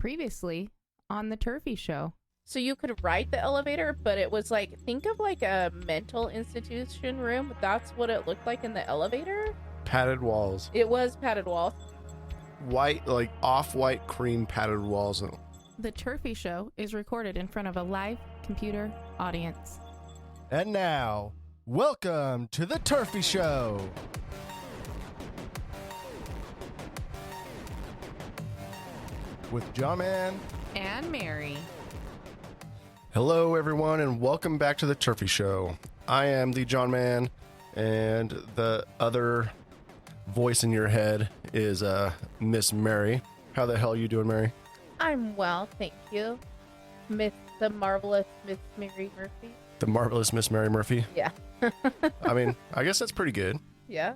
Previously on the Terrphy Show. So you could ride the elevator, but it was like, think of like a mental institution room. That's what it looked like in the elevator. Padded walls. It was padded walls. White, like off-white cream padded walls. The Terrphy Show is recorded in front of a live computer audience. And now, welcome to the Terrphy Show. With John Man And Mary. Hello, everyone, and welcome back to the Terrphy Show. I am the John Man, and the other voice in your head is Miss Mary. How the hell are you doing, Mary? I'm well, thank you. The marvelous Miss Mary Murphy. The marvelous Miss Mary Murphy? Yeah. I mean, I guess that's pretty good. Yeah.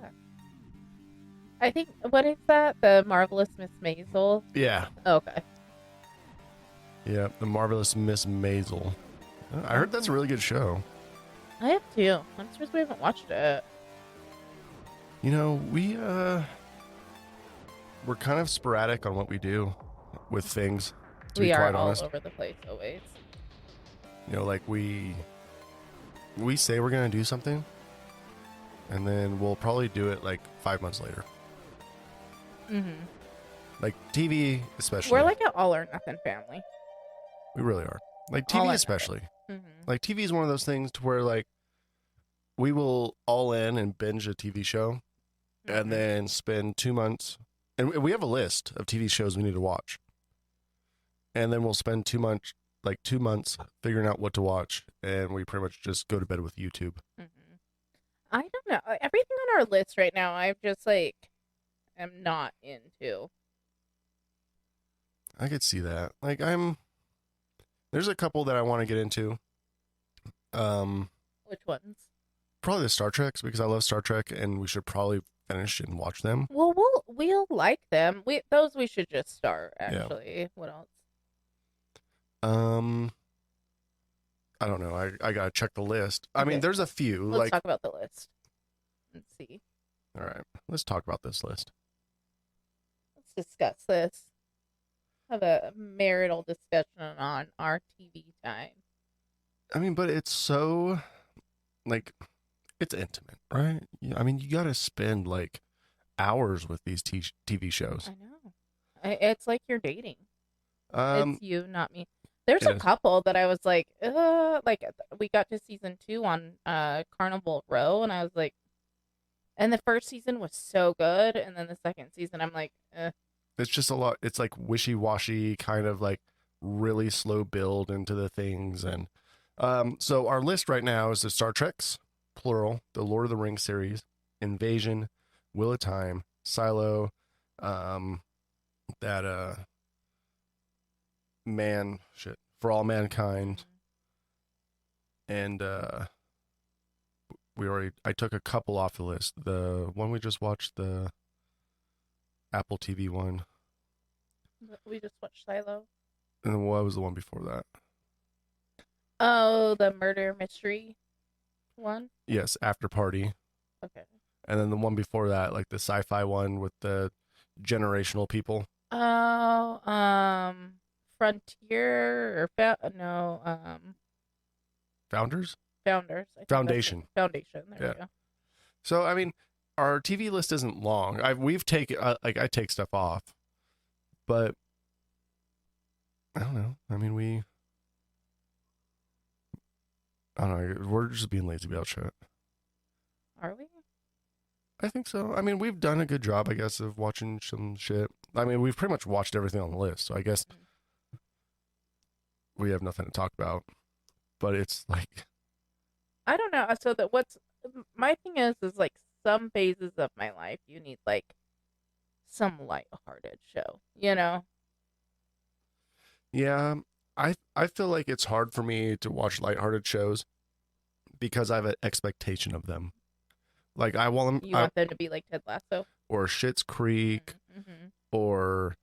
I think, what is that? The marvelous Miss Maisel? Yeah. Okay. Yeah, the marvelous Miss Maisel. I heard that's a really good show. I have too. I'm surprised we haven't watched it. You know, we're kind of sporadic on what we do with things, to We be are quite all honest. over the place always. You know, like we say we're going to do something, and then we'll probably do it like 5 months later. Mm-hmm. Like TV especially. We're like an all or nothing family. We really are. Like All or TV nothing. especially. Mm-hmm. Like TV is one of those things to where like we will all in and binge a TV show and then spend 2 months, and we have a list of TV shows we need to watch. And then we'll spend 2 months figuring out what to watch, and we pretty much just go to bed with YouTube. Mm-hmm. I don't know. Everything on our list right now, I'm just like, am not into. I could see that. Like there's a couple that I want to get into. Which ones? Probably the Star Treks, because I love Star Trek, and we should probably finish and watch them. Well, we'll like them. Those we should just start. Actually, What else? I don't know. I gotta check the list. I mean, Okay. there's a few. Let's talk about the list. Let's see. All right, let's talk about this list. Let's discuss this. Have a marital discussion on our TV time. I mean, but it's so, like, it's intimate, right? I mean, you gotta spend like hours with these TV shows. I know. It's like you're dating. Um, It's you, not me. There's it a is. couple that I was like we got to season 2 on Carnival Row, and I was like, and the first season was so good, and then the second season I'm like, it's just a lot. It's like wishy-washy, kind of like really slow build into the things. And so our list right now is the Star Treks, plural, the Lord of the Rings series, Invasion, Wheel of Time, Silo, For All Mankind, and I took a couple off the list. The one we just watched, the Apple TV one, we just watched Silo. and then what was the one before that? Oh, the murder mystery one. Yes, After Party. Okay. And then the one before that, like the sci-fi one with the generational people. Oh, Frontier or Founders? Founders. I think that's Foundation. it. Foundation. There Yeah. we go. So, I mean, our TV list isn't long. I take stuff off, but I don't know. I mean, I don't know. We're just being lazy about shit. Are we? I think so. I mean, we've done a good job, I guess, of watching some shit. I mean, we've pretty much watched everything on the list, so I guess we have nothing to talk about. But it's like, I don't know. So my thing is like some phases of my life you need like some lighthearted show, you know? yeah, I feel like it's hard for me to watch lighthearted shows because I have an expectation of them. Like I want them, You want them to be like Ted Lasso? or Schitt's Creek, Mm-hmm. or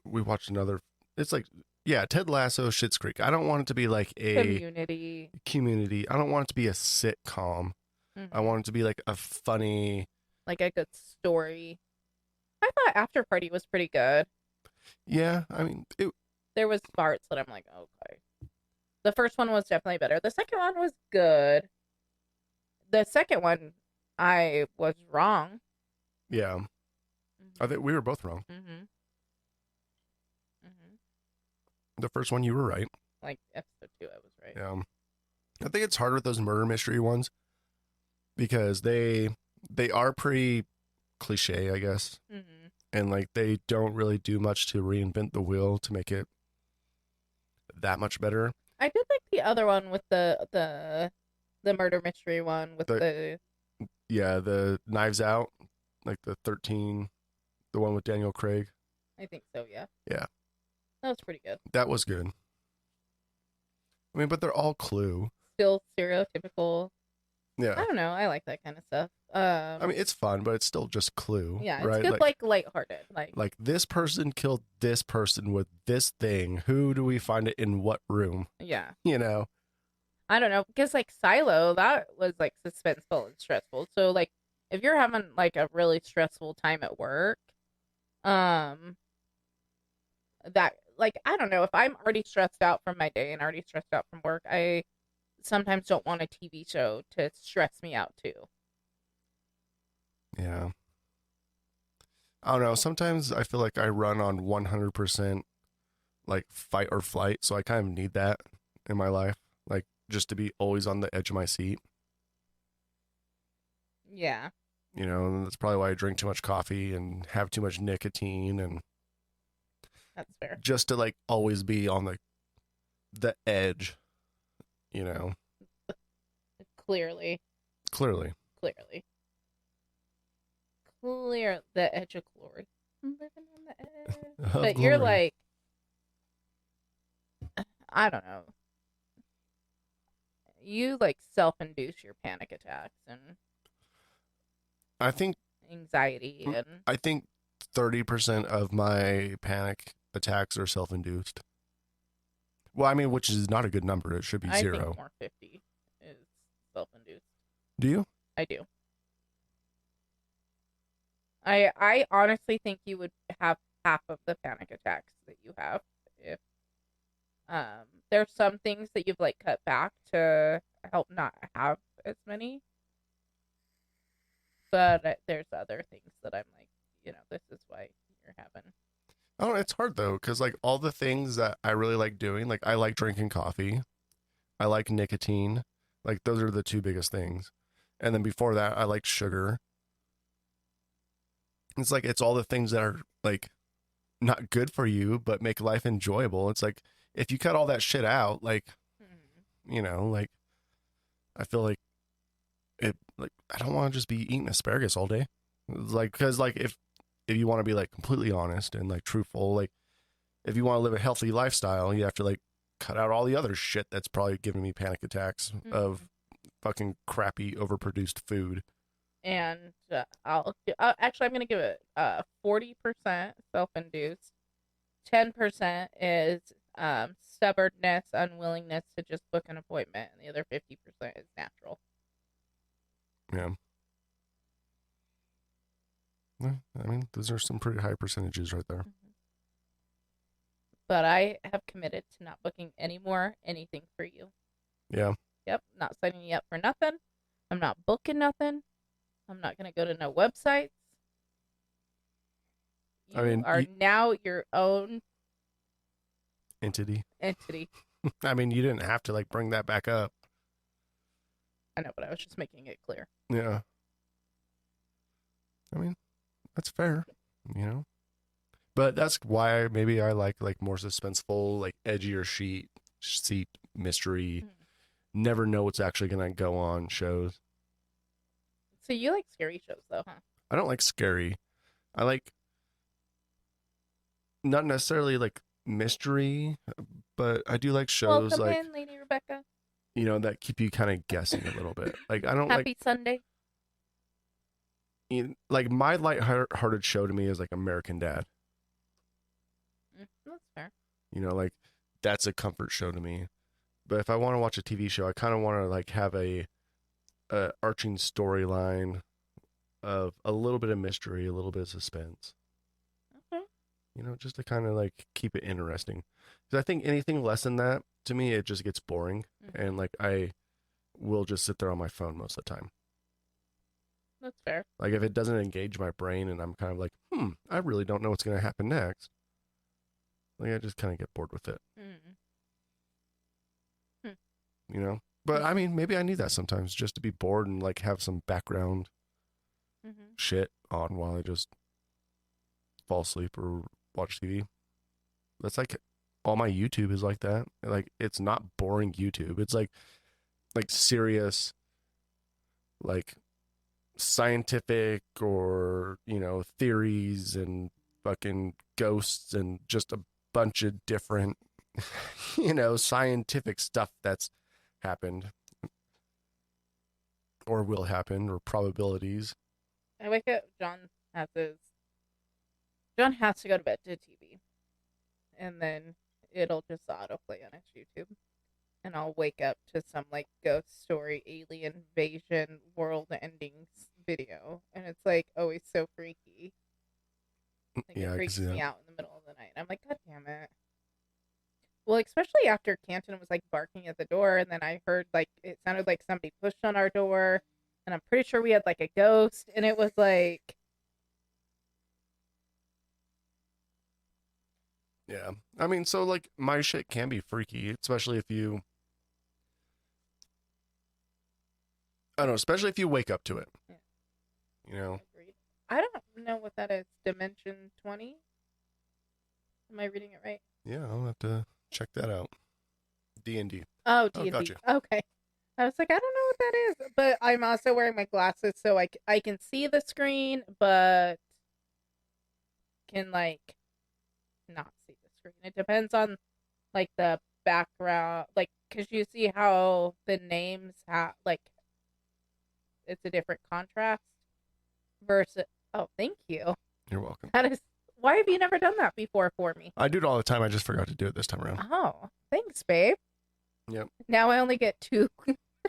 we watched another. It's like, yeah, Ted Lasso, Schitt's Creek. I don't want it to be like a Community. I don't want it to be a sitcom. Mm-hmm. I want it to be like a funny, like a good story. I thought After Party was pretty good. Yeah, I mean, There was parts that I'm like, okay. The first one was definitely better. The second one was good. The second one, I was wrong. yeah. I think we were both wrong. Mm-hmm. Mm-hmm. The first one, you were right. Like episode 2, I was right. Yeah. I think it's hard with those murder mystery ones because they are pretty cliche, I guess. Mm-hmm. And like they don't really do much to reinvent the wheel to make it that much better. I did like the other one with the murder mystery one with the Yeah, the Knives Out, like the 13, the one with Daniel Craig. I think so, yeah. Yeah. That was pretty good. That was good. I mean, but they're all Clue. Still stereotypical. I Yeah. don't know. I like that kind of stuff. I mean, it's fun, but it's still just Clue. Yeah, it's right? good, like lighthearted. Like this person killed this person with this thing. Who do we find it in what room? yeah. You know? I don't know, because like Silo, that was like suspenseful and stressful. So like if you're having like a really stressful time at work, that like I don't know, if I'm already stressed out from my day and already stressed out from work, I sometimes don't want a TV show to stress me out too. Yeah. I don't know. Sometimes I feel like I run on 100% like fight or flight. So I kind of need that in my life. Like just to be always on the edge of my seat. Yeah. You know, and that's probably why I drink too much coffee and have too much nicotine and That's fair. just to like always be on the edge, you know. Clearly. Clearly. Clear the edge of glory. I'm living on the edge. Of But you're glory. like, I don't know. You like self-induce your panic attacks and I think anxiety and 30% of my panic attacks are self-induced. Well, I mean, which is not a good number. It should be I 0. think more 50 is self-induced. Do you? I do. I honestly think you would have half of the panic attacks that you have if there's some things that you've like cut back to help not have as many. But there's other things that I'm like, this is why you're having. Oh, it's hard though, because like all the things that I really like doing, like I like drinking coffee, I like nicotine, like those are the two biggest things. And then before that, I like sugar. It's like it's all the things that are like not good for you, but make life enjoyable. It's like if you cut all that shit out, like like I feel like it. Like I don't want to just be eating asparagus all day. It's like because like if you want to be like completely honest and like truthful, like if you want to live a healthy lifestyle, you have to like cut out all the other shit that's probably giving me panic attacks of fucking crappy overproduced food. And actually, I'm gonna give it 40% self-induced, 10% is stubbornness, unwillingness to just book an appointment, and the other 50% is natural. Yeah. I mean, those are some pretty high percentages right there. But I have committed to not booking anything for you. Yeah. Yep, not signing you up for nothing. I'm not booking nothing. I'm not going to go to no websites. You are now your own entity. I mean, you didn't have to like bring that back up. I know, but I was just making it clear. Yeah. I mean, that's fair, But that's why maybe I like more suspenseful, like edgier seat mystery. Never know what's actually going to go on shows. So you like scary shows, though, huh? I don't like scary. I like not necessarily like mystery, but I do like shows Welcome like in, Lady Rebecca. That keep you kind of guessing a little bit. Like I don't Happy Sunday. Like my lighthearted show to me is like American Dad. That's fair. Like that's a comfort show to me. But if I want to watch a TV show, I kind of want to like have a arching storyline of a little bit of mystery, a little bit of suspense. Okay. just to kind of like keep it interesting. Because I think anything less than that, to me, it just gets boring. Mhm. And like I will just sit there on my phone most of the time. That's fair. Like if it doesn't engage my brain and I'm kind of like, I really don't know what's going to happen next. Like I just kind of get bored with it, Mm. But I mean, maybe I need that sometimes just to be bored and like have some background Mm-hmm. shit on while I just fall asleep or watch TV. That's like all my YouTube is like that. Like it's not boring YouTube. It's like serious, like scientific or theories and fucking ghosts and just a bunch of different scientific stuff that's happened or will happen or probabilities. I wake up. John has to go to bed to TV, and then it'll just autoplay on his YouTube, and I'll wake up to some like ghost story, alien invasion, world ending video, and it's like always so freaky. Like Yeah, it I can freaks see me that. out in the middle of the night. I'm like, God damn it. Well, especially after Canton was like barking at the door, and then I heard like it sounded like somebody pushed on our door, and I'm pretty sure we had like a ghost, and it was like, Yeah. I mean, so like my shit can be freaky, especially if you, I don't know, especially if you wake up to it. Yeah. You know? agreed. I don't know what that is. Dimension 20? Am I reading it right? Yeah, I'll have to check that out. D&D. Oh, Oh, D&D. gotcha. Okay. I was like, I don't know what that is, but I'm also wearing my glasses, so I can see the screen, but can like not see the screen. It depends on like the background, like because you see how the names have like it's a different contrast versus. Oh, thank you. You're welcome. That is. Why have you never done that before for me? I do it all the time. I just forgot to do it this time around. Oh, thanks, babe. Yep. Now I only get two.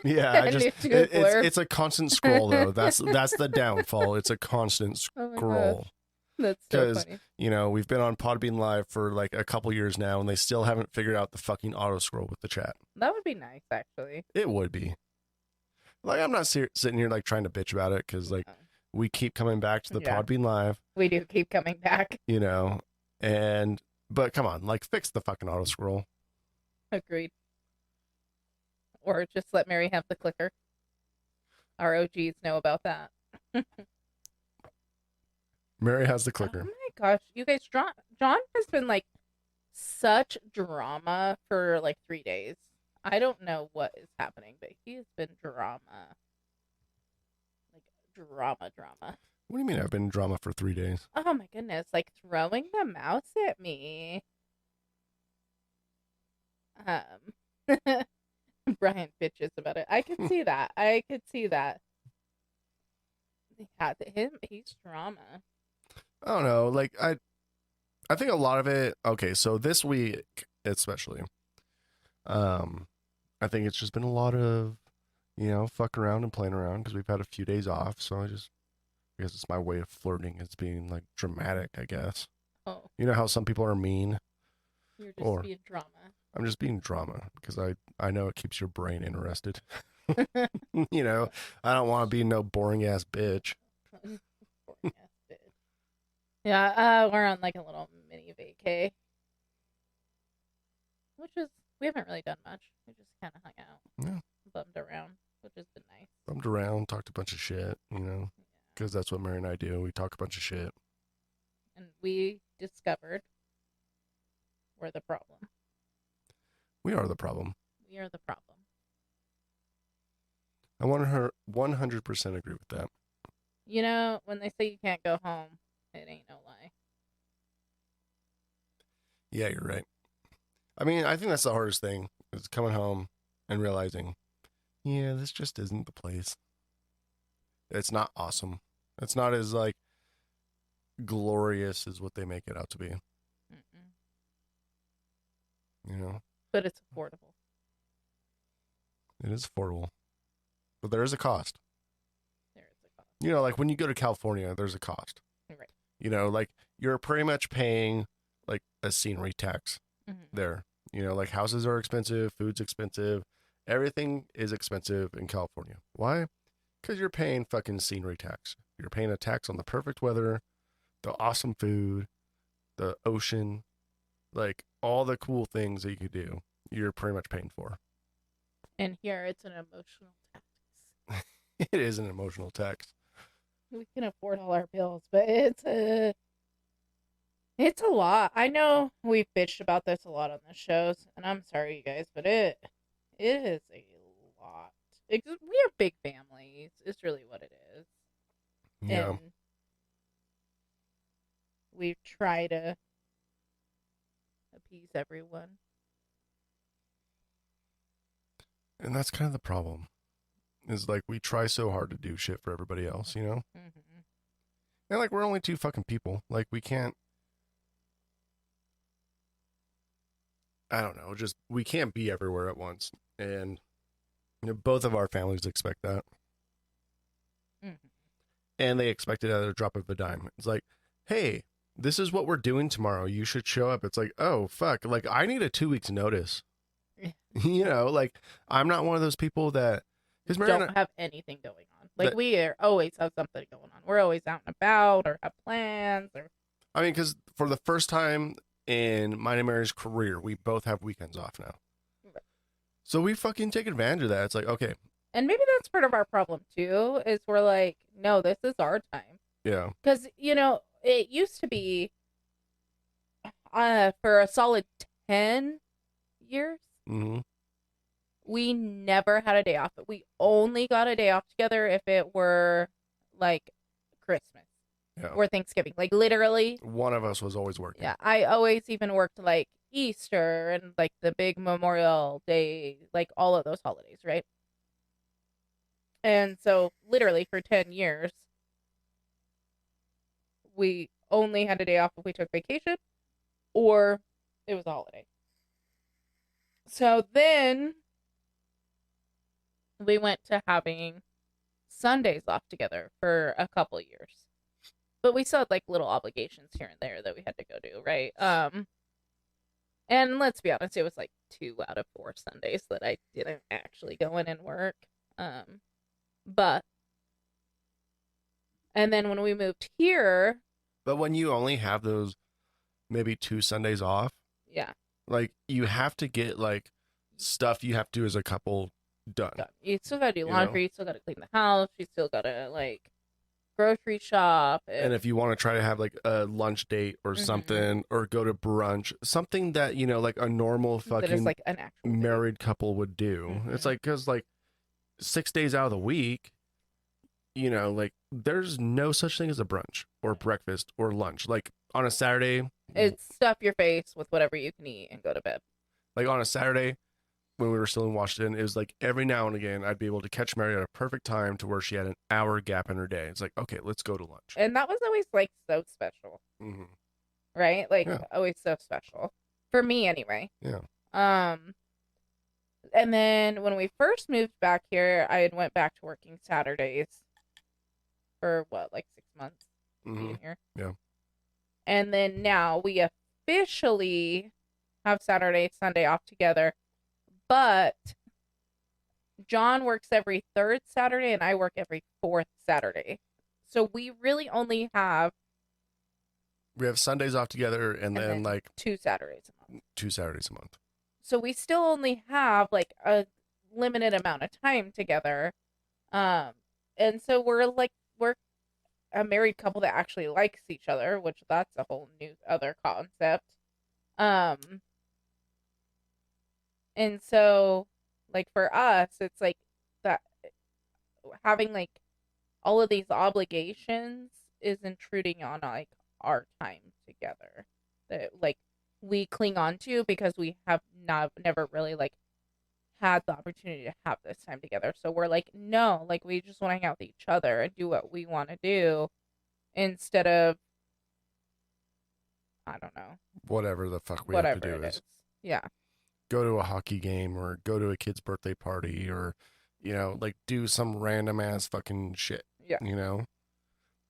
Yeah, I just New blurb. it's a constant scroll though. That's the downfall. It's a constant Oh my scroll. gosh. That's so 'Cause, funny. We've been on Podbean Live for like a couple years now, and they still haven't figured out the fucking auto scroll with the chat. That would be nice, actually. It would be. Like I'm not sitting here like trying to bitch about it because like we keep coming back to the Yeah. Podbean Live, We do keep coming back. but come on, like fix the fucking auto scroll. Agreed. Or just let Mary have the clicker. Our OGs know about that. Mary has the Oh clicker. my gosh, you guys, John has been like such drama for like 3 days. I don't know what is happening, but he's been drama. Like drama. What do you mean I've been in drama for 3 days? Oh my goodness, like throwing the mouse at me. Brian bitches about it. I could see that. I could see that. Yeah, he's drama. I don't know. Like I think a lot of it. Okay, so this week especially, I think it's just been a lot of, fuck around and playing around because we've had a few days off. So I guess it's my way of flirting. It's being like dramatic, I guess. Oh, You know how some people are mean. you're just Or- being drama. I'm just being drama because I know it keeps your brain interested. I don't want to be no boring ass bitch. Boring ass bitch. Yeah, we're on like a little mini vacay, we haven't really done much. We just kind of hung out, Yeah. bummed around, which has been nice. Bumped around, talked a bunch of shit, Yeah. because that's what Mary and I do. We talk a bunch of shit. And we discovered we're the problem. We are the problem. We are the problem. I want her 100% agree with that. You know, when they say you can't go home, it ain't no lie. Yeah, you're right. I mean, I think that's the hardest thing is coming home and realizing, yeah, this just isn't the place. It's not awesome. It's not as like glorious as what they make it out to be. Mm-mm. But it's affordable. It is affordable. But there is a cost. There is a cost. Like when you go to California, there's a cost. Right. Like you're pretty much paying like a scenery tax Mm-hmm. there. You know, like houses are expensive, food's expensive, everything is expensive in California. Why? Because you're paying fucking scenery tax. You're paying a tax on the perfect weather, the awesome food, the ocean, like all the cool things that you could do. You're pretty much paying for. And here it's an emotional tax. It is an emotional tax. We can afford all our bills, but it's a lot. I know we've bitched about this a lot on the shows, and I'm sorry, you guys, but it is a lot. We are big families. It's really what it is. Yeah. And we try to appease everyone. And that's kind of the problem. Is like we try so hard to do shit for everybody else, you know? Mm-hmm. And like we're only two fucking people. Like we can't, I don't know, just we can't be everywhere at once. And you know, both of our families expect that. Mm-hmm. And they expect it at a drop of a dime. It's like, hey, this is what we're doing tomorrow. You should show up. It's like, oh, fuck. Like, I need a 2 weeks notice. You know, like, I'm not one of those people that... Because Don't have anything going on. Like, always have something going on. We're always out and about or have plans. Or I mean, because for the first time in mine and Mary's career, we both have weekends off now. Right. So we fucking take advantage of that. It's like, okay. And maybe that's part of our problem, too, is we're like, no, this is our time. Yeah. Because, you know, it used to be for a solid 10 years, Mm-hmm. we never had a day off. But we only got a day off together if it were, like, Christmas or Thanksgiving. Like, literally. One of us was always working. Yeah, I always even worked, like, Easter and, like, the big Memorial Day, like, all of those holidays, right? And so, literally, for 10 years, we only had a day off if we took vacation or it was a holiday. So then we went to having Sundays off together for a couple years. But we still had like little obligations here and there that we had to go do, right? And let's be honest, it was like 2 out of 4 Sundays that I didn't actually go in and work. But and then when we moved here, But when you only have those maybe 2 Sundays off, yeah, like you have to get like stuff you have to do as a couple done. you still gotta do You laundry, you still gotta clean the house, you still gotta like grocery shop. And if you want to try to have like a lunch date or something, or go to brunch, something that, you know, like a normal that is fucking like an actual date. married couple would do. It's like, because like 6 days out of the week, you know, like there's no such thing as a brunch or breakfast or lunch. Like on a Saturday, It's stuff your face with whatever you can eat and go to bed. like on a Saturday when we were still in Washington, it was like every now and again I'd be able to catch Mary at a perfect time to where she had an hour gap in her day. It's like, okay, let's go to lunch. And that was always like so special, right? Like always so special for me anyway. Yeah. And then when we first moved back here, I had went back to working Saturdays for what, like 6 months being here. Yeah. And then now we officially have Saturday, Sunday off together. But John works every 3rd Saturday and I work every 4th Saturday. So we really only have... We have Sundays off together and then like 2 Saturdays a month. 2 Saturdays a month. So we still only have like a limited amount of time together. And so we're a married couple that actually likes each other, which that's a whole new other concept. And so like for us, it's like that having like all of these obligations is intruding on like our time together that like we cling on to because we have never really like had the opportunity to have this time together. So we're like, no, like we just want to hang out with each other and do what we want to do instead of, I don't know, whatever the fuck we have to do is. Yeah. Go to a hockey game or go to a kid's birthday party or, you know, like do some random ass fucking shit. Yeah. You know?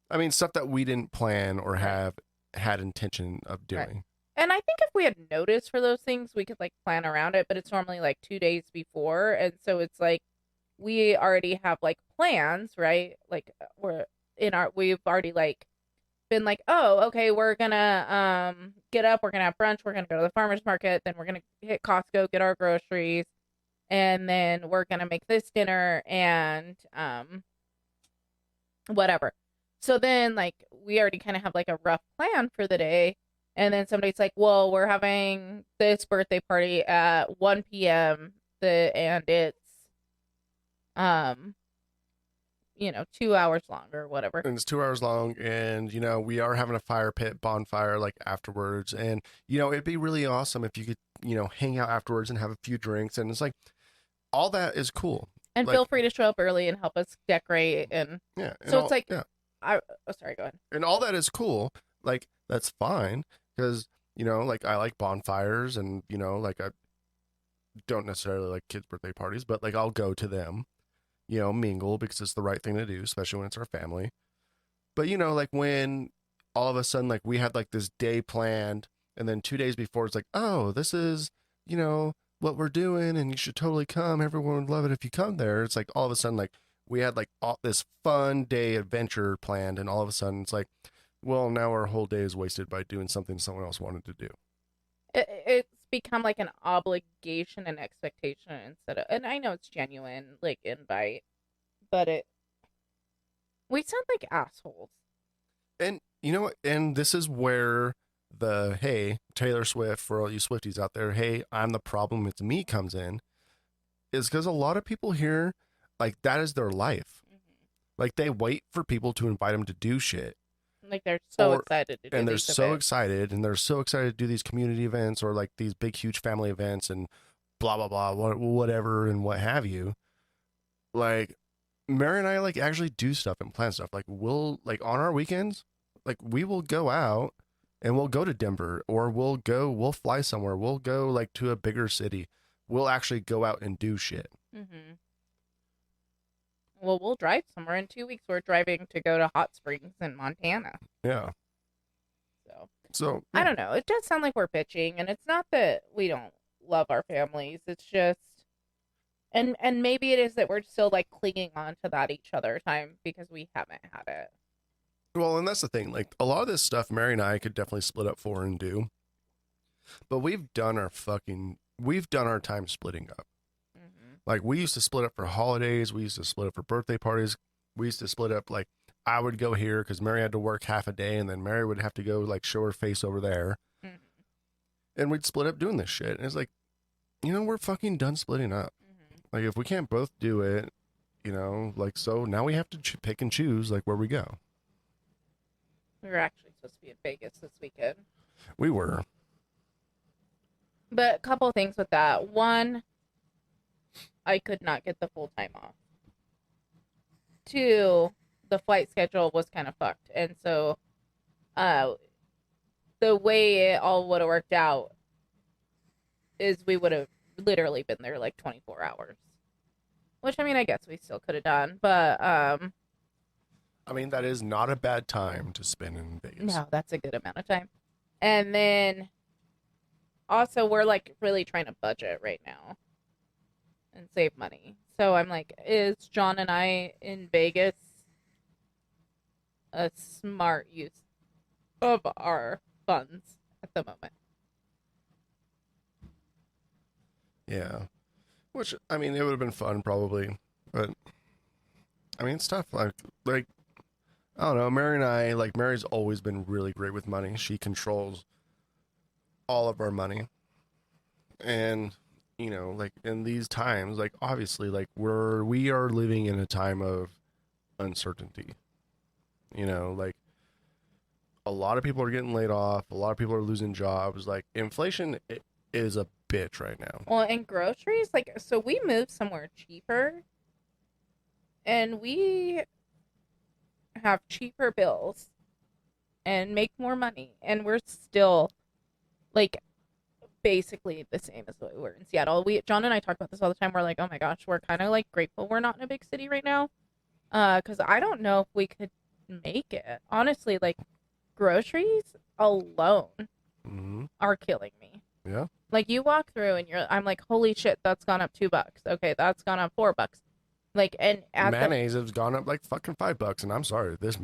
I mean, stuff that we didn't plan or have had intention of doing. And I think if we had notice for those things, we could like plan around it, but it's normally like 2 days before. And so it's like we already have like plans, right? Like we've already like been like, oh, okay, we're gonna get up, we're gonna have brunch, we're gonna go to the farmer's market, then we're gonna hit Costco, get our groceries, and then we're gonna make this dinner and whatever. So then like we already kind of have like a rough plan for the day. And then somebody's like, well, we're having this birthday party at 1 p.m. And it's, 2 hours long or whatever. And it's 2 hours long, and we are having a fire pit bonfire like afterwards, and it'd be really awesome if you could hang out afterwards and have a few drinks, and it's like all that is cool. And like, feel free to show up early and help us decorate, and yeah. So it's like, yeah. Sorry, go ahead. And all that is cool. Like that's fine because like I like bonfires, and like I don't necessarily like kids' birthday parties, but like I'll go to them. Mingle because it's the right thing to do, especially when it's our family. But, like when all of a sudden, like we had like this day planned, and then 2 days before it's like, oh, this is, what we're doing, and you should totally come. Everyone would love it if you come there. It's like all of a sudden, like we had like all this fun day adventure planned, and all of a sudden it's like, well, now our whole day is wasted by doing something someone else wanted to do. It's become like an obligation and expectation instead of, and I know it's genuine, like invite, but we sound like assholes. And you know what? And this is where the, hey, Taylor Swift, for all you Swifties out there, hey, I'm the problem, it's me, comes in, is because a lot of people here, like that is their life. Mm-hmm. Like they wait for people to invite them to do shit. Like they're so excited to do and they're these so events. excited, and they're so excited to do these community events or like these big huge family events and blah blah blah whatever and what have you. Like Mary and I like actually do stuff and plan stuff. Like we'll like on our weekends, like we will go out and we'll go to Denver, or we'll fly somewhere, we'll go like to a bigger city, we'll actually go out and do shit. Mm-hmm. Well, we'll drive somewhere in 2 weeks. We're driving to go to Hot Springs in Montana. Yeah. So I don't know. It does sound like we're bitching, and it's not that we don't love our families. It's just, and maybe it is that we're still like clinging on to that each other time because we haven't had it. Well, and that's the thing. Like a lot of this stuff, Mary and I could definitely split up for and do, but we've done our time splitting up. Like we used to split up for holidays. We used to split up for birthday parties. We used to split up, like I would go here because Mary had to work half a day, and then Mary would have to go like show her face over there. Mm-hmm. And we'd split up doing this shit. And it's like, we're fucking done splitting up. Mm-hmm. Like if we can't both do it, like, so now we have to pick and choose like where we go. We were actually supposed to be in Vegas this weekend. We were. But a couple of things with that. One, I could not get the full time off. Two, the flight schedule was kind of fucked. And so the way it all would have worked out is we would have literally been there like 24 hours. Which, I mean, I guess we still could have done. But, I mean, that is not a bad time to spend in Vegas. No, that's a good amount of time. And then also, we're like really trying to budget right now and save money. So I'm like, is John and I in Vegas a smart use of our funds at the moment? Yeah. Which, I mean, it would have been fun probably. But, I mean, it's tough. Like, I don't know. Mary and I, like, Mary's always been really great with money. She controls all of our money. And, like in these times, like obviously, like we are living in a time of uncertainty. Like a lot of people are getting laid off. A lot of people are losing jobs. Like inflation is a bitch right now. Well, and groceries, like, so we moved somewhere cheaper and we have cheaper bills and make more money, and we're still like basically the same as what we were in Seattle. John and I talk about this all the time. We're like, oh my gosh, we're kind of like grateful we're not in a big city right now, because I don't know if we could make it, honestly. Like groceries alone are killing me. Yeah. Like, you walk through and I'm like, holy shit, that's gone up $2. Okay, that's gone up $4. Like, and at Mayonnaise has gone up like fucking $5, and I'm sorry, this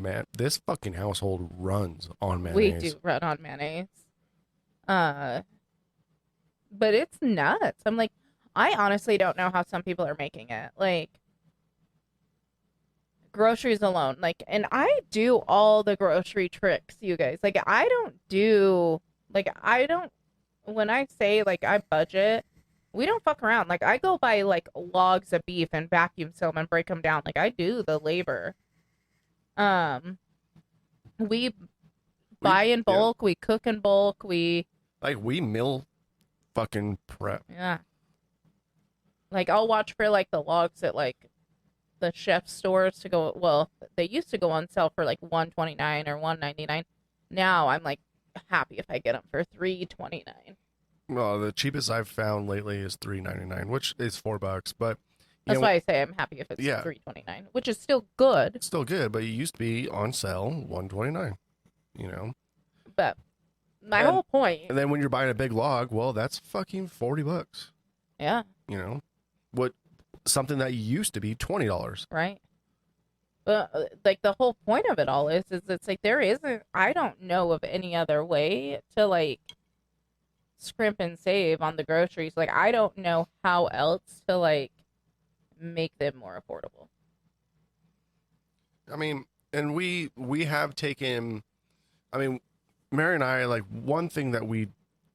fucking household runs on mayonnaise. we do run on mayonnaise. But it's nuts. I'm like, I honestly don't know how some people are making it. Like, groceries alone. Like, and I do all the grocery tricks, you guys. Like, when I say, like, I budget, we don't fuck around. Like, I go buy, like, logs of beef and vacuum seal them and break them down. Like, I do the labor. We buy in bulk. We cook in bulk. We meal fucking prep. Yeah. Like, I'll watch for, like, the logs at, like, the chef stores to go. Well, they used to go on sale for, like, $1.29 or $1.99. Now I'm, like, happy if I get them for $3.29. Well, the cheapest I've found lately is $3.99, which is $4. But that's why I say I'm happy if it's $3.29, which is still good. It's still good, but it used to be on sale $1.29. You know. But my whole point. And then when you're buying a big log, well, that's fucking $40. Yeah. You know, something that used to be $20. Right. But like, the whole point of it all is it's like, I don't know of any other way to, like, scrimp and save on the groceries. Like, I don't know how else to, like, make them more affordable. I mean, and we have taken, I mean, Mary and I, like, one thing that we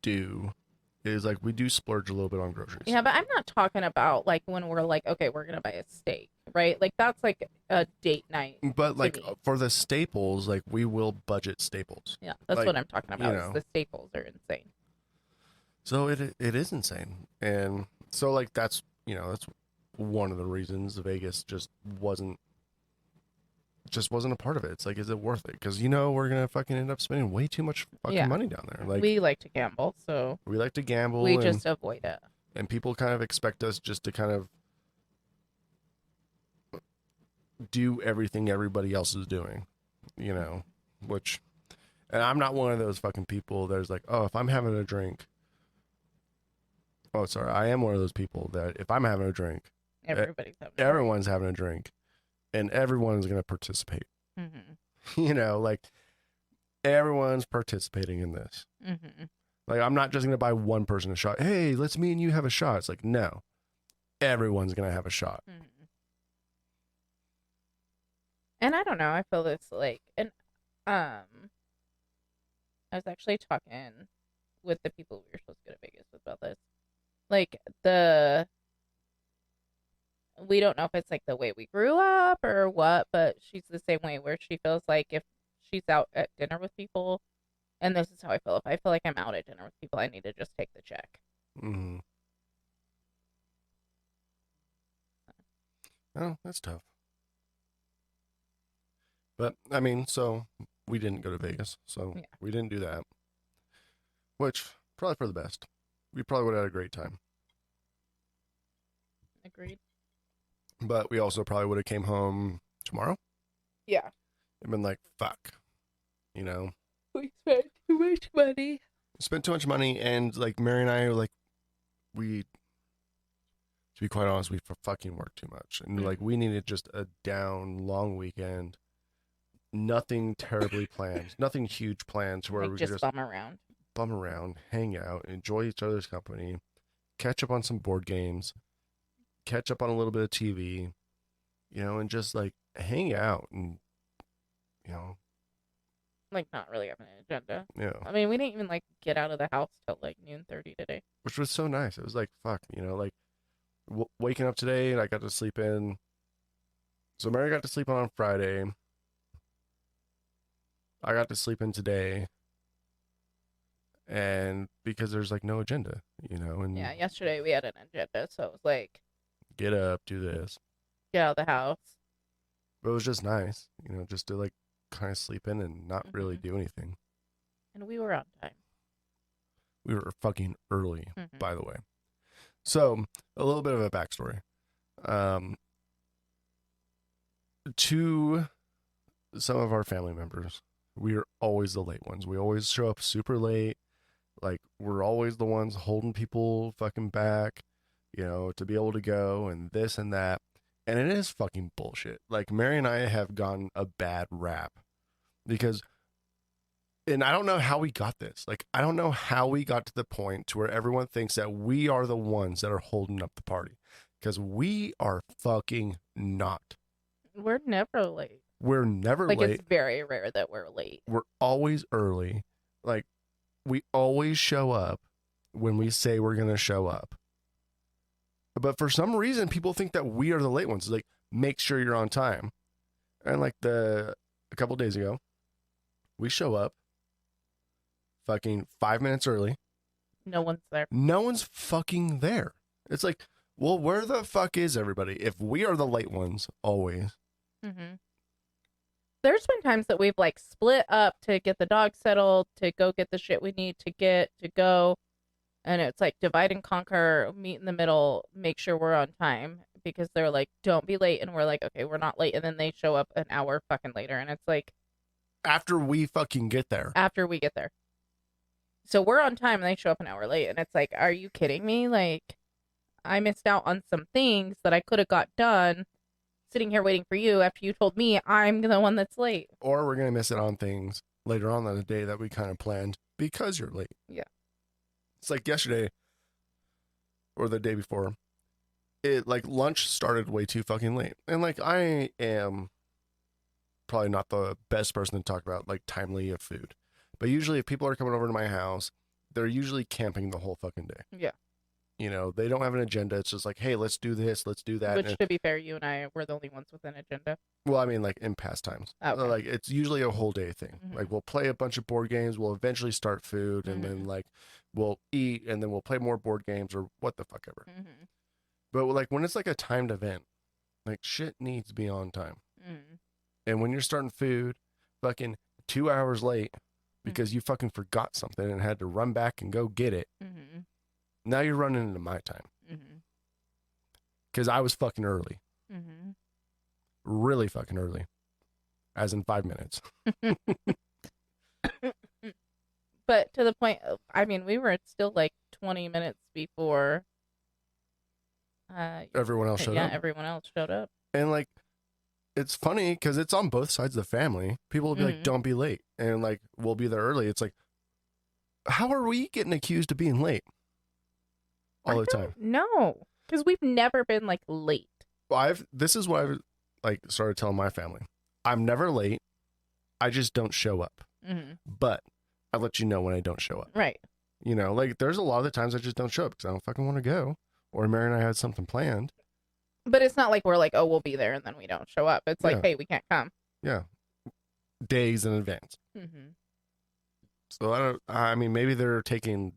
do is, like, we do splurge a little bit on groceries. Yeah, but I'm not talking about, like, when we're like, okay, we're gonna buy a steak, right? Like, that's like a date night. But, like, for the staples, like, we will budget staples. Yeah, that's like, what I'm talking about. You know, the staples are insane. So it is insane. And so, like, that's one of the reasons Vegas just wasn't a part of it. It's like, is it worth it? Because, we're going to fucking end up spending way too much fucking money down there. Like, we like to gamble, so we like to gamble. We just avoid it. And people kind of expect us just to kind of do everything everybody else is doing, which, and I'm not one of those fucking people that's like, oh, if I'm having a drink, I am one of those people that if I'm having a drink, everyone's having a drink. And everyone's going to participate. Mm-hmm. Like, everyone's participating in this. Mm-hmm. Like, I'm not just going to buy one person a shot. Hey, let's me and you have a shot. It's like, no. Everyone's going to have a shot. Mm-hmm. And I don't know. I feel this, like, and I was actually talking with the people we were supposed to go to Vegas with about this. Like, we don't know if it's, like, the way we grew up or what, but she's the same way, where she feels like if she's out at dinner with people, and this is how I feel. If I feel like I'm out at dinner with people, I need to just take the check. Mm-hmm. Oh, that's tough. But, I mean, so we didn't go to Vegas, so we didn't do that. Which, probably for the best. We probably would have had a great time. Agreed. But we also probably would have came home tomorrow. Yeah. And been like, fuck. We spent too much money. Spent too much money, and, like, Mary and I are like, to be quite honest, we fucking worked too much. And, like, we needed just a down, long weekend. Nothing terribly planned. Nothing huge planned where we could just bum around, hang out, enjoy each other's company, catch up on some board games, catch up on a little bit of TV, and just, like, hang out and, like, not really having an agenda. Yeah. I mean, we didn't even, like, get out of the house till, like, 12:30 today. Which was so nice. It was like, fuck, like, waking up today, and I got to sleep in. So Mary got to sleep on Friday. I got to sleep in today. And because there's, like, no agenda, and yeah, yesterday we had an agenda, so it was like, get up, do this, get out of the house. But it was just nice, just to, like, kind of sleep in and not really do anything. And we were on time. We were fucking early, by the way. So, a little bit of a backstory. To some of our family members, we are always the late ones. We always show up super late. Like, we're always the ones holding people fucking back, to be able to go and this and that. And it is fucking bullshit. Like, Mary and I have gotten a bad rap because, and I don't know how we got this. Like, I don't know how we got to the point to where everyone thinks that we are the ones that are holding up the party, because we are fucking not. We're never late. We're never Like, late. it's very rare that we're late. We're always early. Like, we always show up when we say we're going to show up. But for some reason, people think that we are the late ones. Like, make sure you're on time. And like a couple days ago, we show up fucking 5 minutes early. No one's there. No one's fucking there. It's like, well, where the fuck is everybody? If we are the late ones, always. Mm-hmm. There's been times that we've like split up to get the dog settled, to go get the shit we need to get to go. And it's like divide and conquer, meet in the middle, make sure we're on time, because they're like, don't be late. And we're like, okay, we're not late. And then they show up an hour fucking later. And it's like, After we fucking get there. after we get there. So we're on time and they show up an hour late. And it's like, are you kidding me? Like, I missed out on some things that I could have got done sitting here waiting for you after you told me I'm the one that's late. Or we're going to miss it on things later on in the day that we kind of planned because you're late. Yeah. It's like yesterday or the day before, lunch started way too fucking late. And like, I am probably not the best person to talk about like timely of food. But usually if people are coming over to my house, they're usually camping the whole fucking day. Yeah. They don't have an agenda. It's just like, hey, let's do this, let's do that. Which, to be fair, you and I were the only ones with an agenda. Well, I mean, like in past times. Okay. Like, it's usually a whole day thing. Mhm. Like, we'll play a bunch of board games. We'll eventually start food. And then, like, we'll eat. And then we'll play more board games or what the fuck ever. Mm-hmm. But, like, when it's, like, a timed event, like, shit needs to be on time. Mm-hmm. And when you're starting food fucking 2 hours late because you fucking forgot something and had to run back and go get it, Mm-hmm. now you're running into my time. Mm-hmm. Because I was fucking early. Mm-hmm. Really fucking early. As in 5 minutes. But to the point of, I mean, we were still like 20 minutes before Everyone else showed up. Yeah, everyone else showed up. And like, it's funny because it's on both sides of the family. People will be like, don't be late. And like, we'll be there early. It's like, how are we getting accused of being late all the time? No, because we've never been like late. Well, this is what I've like started telling my family. I'm never late. I just don't show up. Mm-hmm. But I let you know when I don't show up. Right. Like there's a lot of the times I just don't show up because I don't fucking want to go. Or Mary and I had something planned. But it's not like we're like, oh, we'll be there and then we don't show up. It's like, hey, we can't come. Yeah. Days in advance. Mm-hmm. So I mean, maybe they're taking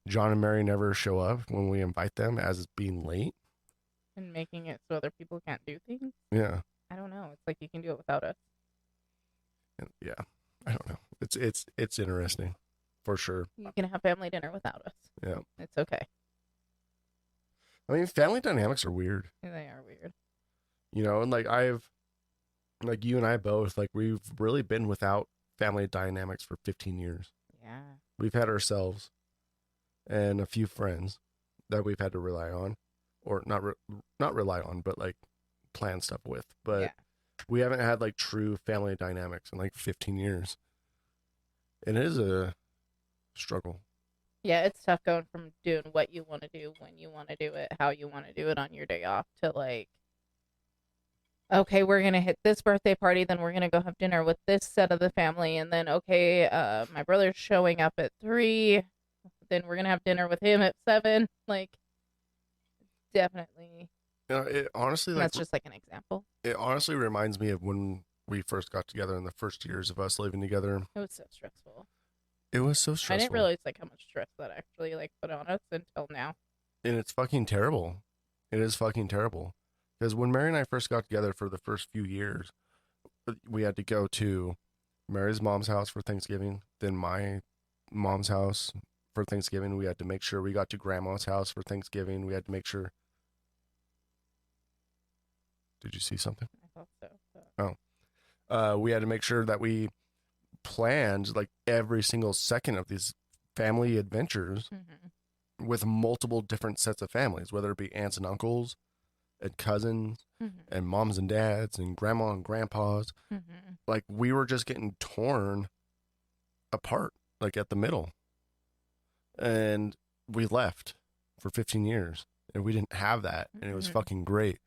John and Mary never show up when we invite them as being late. And making it so other people can't do things. Yeah. I don't know. It's like you can do it without us. Yeah. I don't know. It's interesting for sure. You can have family dinner without us. Yeah. It's okay. I mean, family dynamics are weird. They are weird. And like you and I both, like we've really been without family dynamics for 15 years. Yeah. We've had ourselves and a few friends that we've had to rely on, or not rely on, but like plan stuff with. But we haven't had like true family dynamics in like 15 years. And it is a struggle. Yeah, it's tough going from doing what you want to do, when you want to do it, how you want to do it on your day off, to like, okay, we're going to hit this birthday party, then we're going to go have dinner with this set of the family, and then, okay, my brother's showing up at 3, then we're going to have dinner with him at 7. Like, definitely. It honestly, like, That's just like an example. It honestly reminds me of when we first got together in the first years of us living together. It was so stressful. It was so stressful. I didn't realize like how much stress that actually like put on us until now. And it's fucking terrible. It is fucking terrible. Because when Mary and I first got together for the first few years, we had to go to Mary's mom's house for Thanksgiving, then my mom's house for Thanksgiving. We had to make sure we got to grandma's house for Thanksgiving. We had to make sure. Did you see something? I thought so. But... We had to make sure that we planned like every single second of these family adventures Mm-hmm. with multiple different sets of families, whether it be aunts and uncles and cousins Mm-hmm. and moms and dads and grandma and grandpas. Mm-hmm. Like, we were just getting torn apart, like at the middle. And we left for 15 years and we didn't have that. And it was Mhm. fucking great.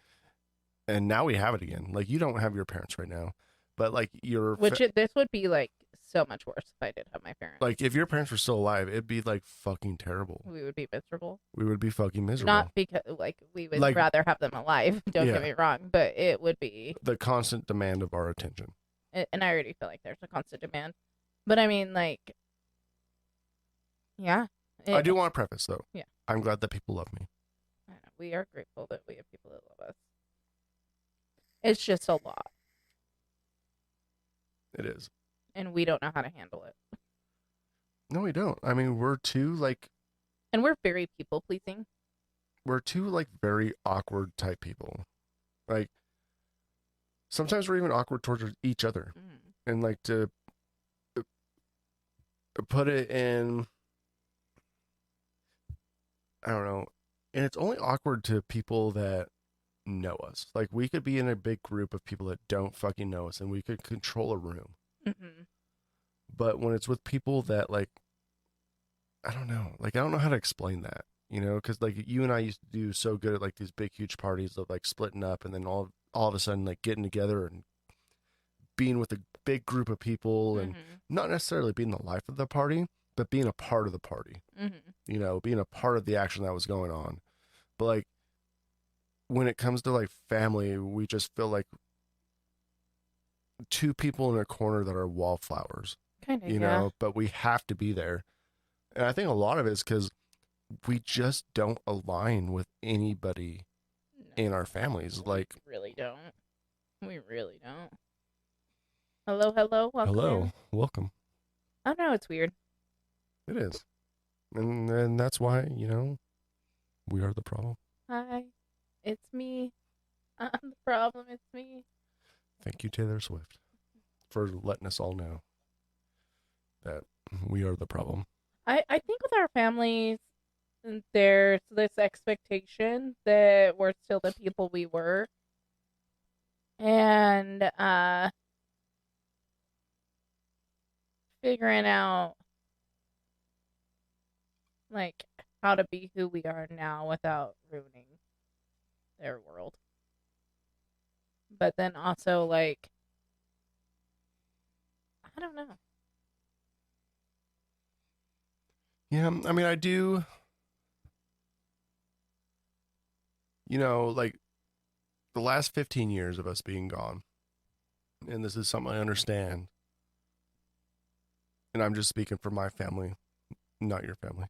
And now we have it again. Like, you don't have your parents right now, but like This would be like so much worse if I did have my parents. like, if your parents were still alive, it'd be like fucking terrible. We would be miserable. We would be fucking miserable. Not because like we would Like- rather have them alive. Don't Yeah. get me wrong, but it would be. The constant demand of our attention. And I already feel like there's a constant demand. But I mean, like, yeah. I do want to preface, though. Yeah. I'm glad that people love me. We are grateful that we have people that love us. It's just a lot, It is. and we don't know how to handle it. No, we don't. I mean, we're two And we're very people pleasing. very awkward type people. Like, sometimes we're even awkward towards each other. And like, to put it in, I don't know, and it's only awkward to people that know us. Like, we could be in a big group of people that don't fucking know us and we could control a room. Mm-hmm. But when it's with people that, like, I don't know, like, I don't know how to explain that, because like you and I used to do so good at like these big huge parties of like splitting up and then all of a sudden like getting together and being with a big group of people and not necessarily being the life of the party, but being a part of the party, Mm-hmm. being a part of the action that was going on. But like, when it comes to like family, we just feel like two people in a corner that are wallflowers, Kind of, you yeah. know, but we have to be there. And I think a lot of it is because we just don't align with anybody in our families. Like, we really don't. We really don't. Hello, hello, welcome. hello, welcome. I don't know, it's weird. It is. And that's why, we are the problem. Hi, it's me. I'm the problem. It's me. Thank you, Taylor Swift, for letting us all know that we are the problem. I think with our families, there's this expectation that we're still the people we were. And figuring out like how to be who we are now without ruining their world. But then also like I don't know. Yeah, I mean, I do, like the last 15 years of us being gone, and this is something I understand, and I'm just speaking for my family, not your family,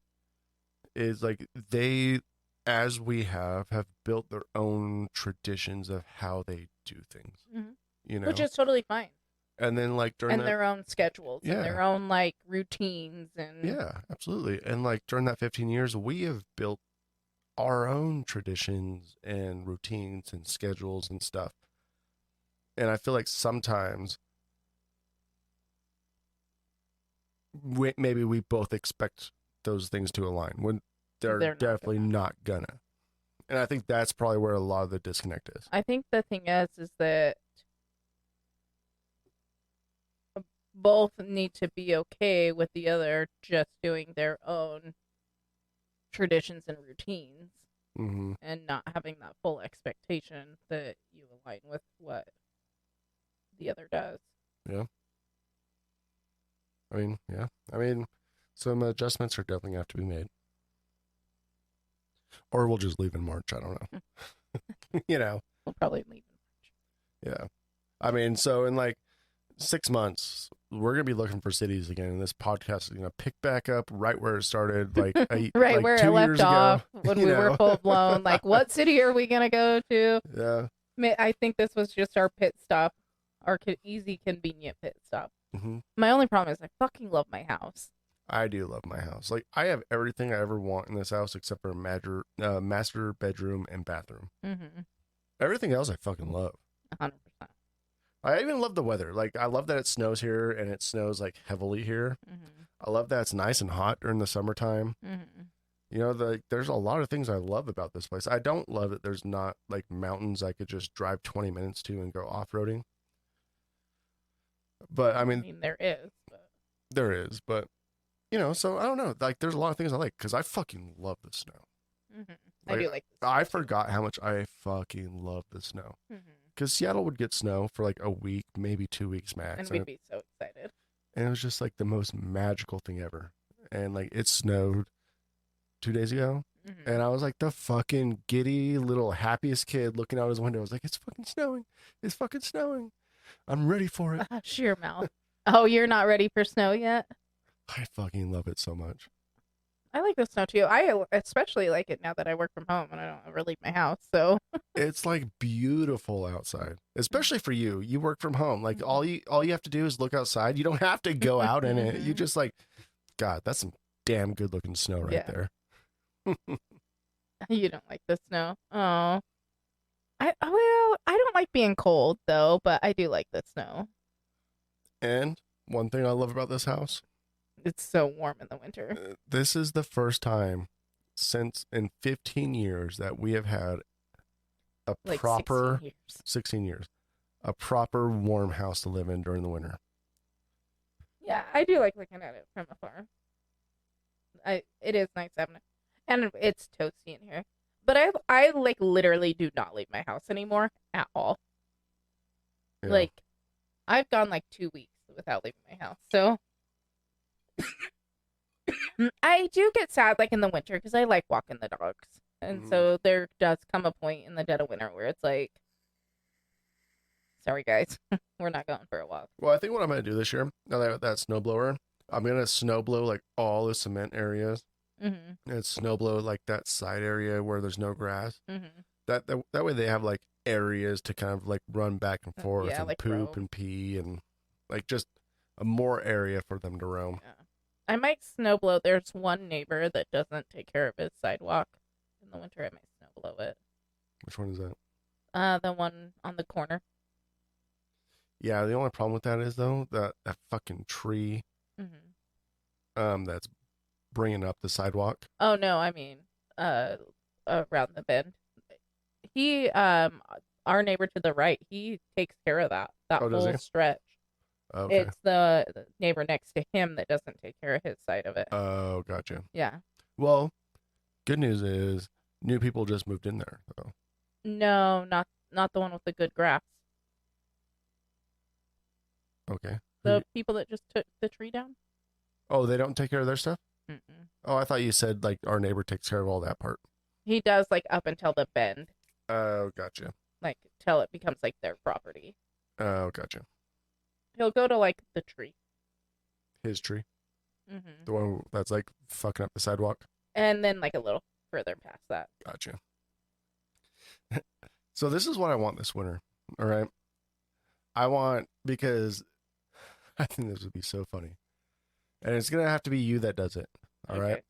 is like they, as we have built their own traditions of how they do things, Mhm. Which is totally fine. and then like during And that, their own schedules Yeah. and their own like routines and yeah, absolutely. And like during that 15 years, we have built our own traditions and routines and schedules and stuff. And I feel like sometimes maybe we both expect those things to align when they're They're not definitely gonna. not gonna. And I think that's probably where a lot of the disconnect is. I think the thing is that both need to be okay with the other just doing their own traditions and routines Mm-hmm. and not having that full expectation that you align with what the other does. I mean, yeah. I mean, some adjustments are definitely have to be made. Or we'll just leave in March. I don't know. We'll probably leave. Yeah. I mean, so in like 6 months, we're going to be looking for cities again. And this podcast is going to pick back up right where it started. Like, Right like where 2 it years left off ago, when you we were know? full blown. Like, what city are we going to go to? Yeah. I think this was just our pit stop, our easy, convenient pit stop. Hmm. My only problem is I fucking love my house. I do love my house. Like, I have everything I ever want in this house except for a master bedroom and bathroom. Mm-hmm. Everything else I fucking love. 100%. I even love the weather. Like, I love that it snows here and it snows like heavily here. Mm-hmm. I love that it's nice and hot during the summertime. Mm-hmm. You know, there's a lot of things I love about this place. I don't love that there's not like mountains I could just drive 20 minutes to and go off-roading. But I mean there is. But... there is, but you know, so I don't know. Like, there's a lot of things I like because I fucking love the snow. Mm-hmm. Like, I do like this. I forgot how much I fucking love the snow. Because Seattle would get snow for like a week, maybe 2 weeks max. And we'd be so excited. And it was just like the most magical thing ever. And like it snowed 2 days ago. Mm-hmm. And I was like the fucking giddy little happiest kid looking out his window. I was like, it's fucking snowing. It's fucking snowing. I'm ready for it. Sheer mouth. Oh, you're not ready for snow yet? I fucking love it so much. I like the snow too. I especially like it now that I work from home and I don't ever leave my house. So It's like beautiful outside, especially for you. You work from home. Like all you have to do is look outside. You don't have to go out in it. You just like, God, that's some damn good looking snow right there. You don't like the snow. Oh, I don't like being cold though, but I do like the snow. And one thing I love about this house, it's so warm in the winter. This is the first time since in 15 years that we have had a Like proper 16 years. a proper warm house to live in during the winter. Yeah, I do like looking at it from afar. It is nice having it, and it's toasty in here. But I like literally do not leave my house anymore at all. Yeah. Like, I've gone like 2 weeks without leaving my house. So I do get sad like in the winter because I like walking the dogs. And so there does come a point in the dead of winter where it's like, sorry guys, we're not going for a walk. Well, I think what I'm going to do this year, now that that snowblower, I'm going to snowblow like all the cement areas and snowblow like that side area where there's no grass. That way they have like areas to kind of like run back and forth and like poop roam. and pee and like just a more area for them to roam. Yeah. I might snowblow. There's one neighbor that doesn't take care of his sidewalk. In the winter, I might snowblow it. Which one is that? The one on the corner. Yeah, the only problem with that is though that fucking tree, that's bringing up the sidewalk. Oh no, I mean, around the bend. He, our neighbor to the right, he takes care of that whole stretch. Okay. It's the neighbor next to him that doesn't take care of his side of it. Oh, gotcha. Yeah. Well, good news is new people just moved in there. So. No, not the one with the good grass. Okay. The people that just took the tree down. Oh, they don't take care of their stuff? Mm-mm. Oh, I thought you said like our neighbor takes care of all that part. He does like up until the bend. Oh, gotcha. Like till it becomes like their property. Oh, gotcha. He'll go to like the tree. His tree? Mm-hmm. The one that's like fucking up the sidewalk? And then like a little further past that. Gotcha. So this is what I want this winter. All right. I want, because I think this would be so funny. And it's going to have to be you that does it. All Okay. right.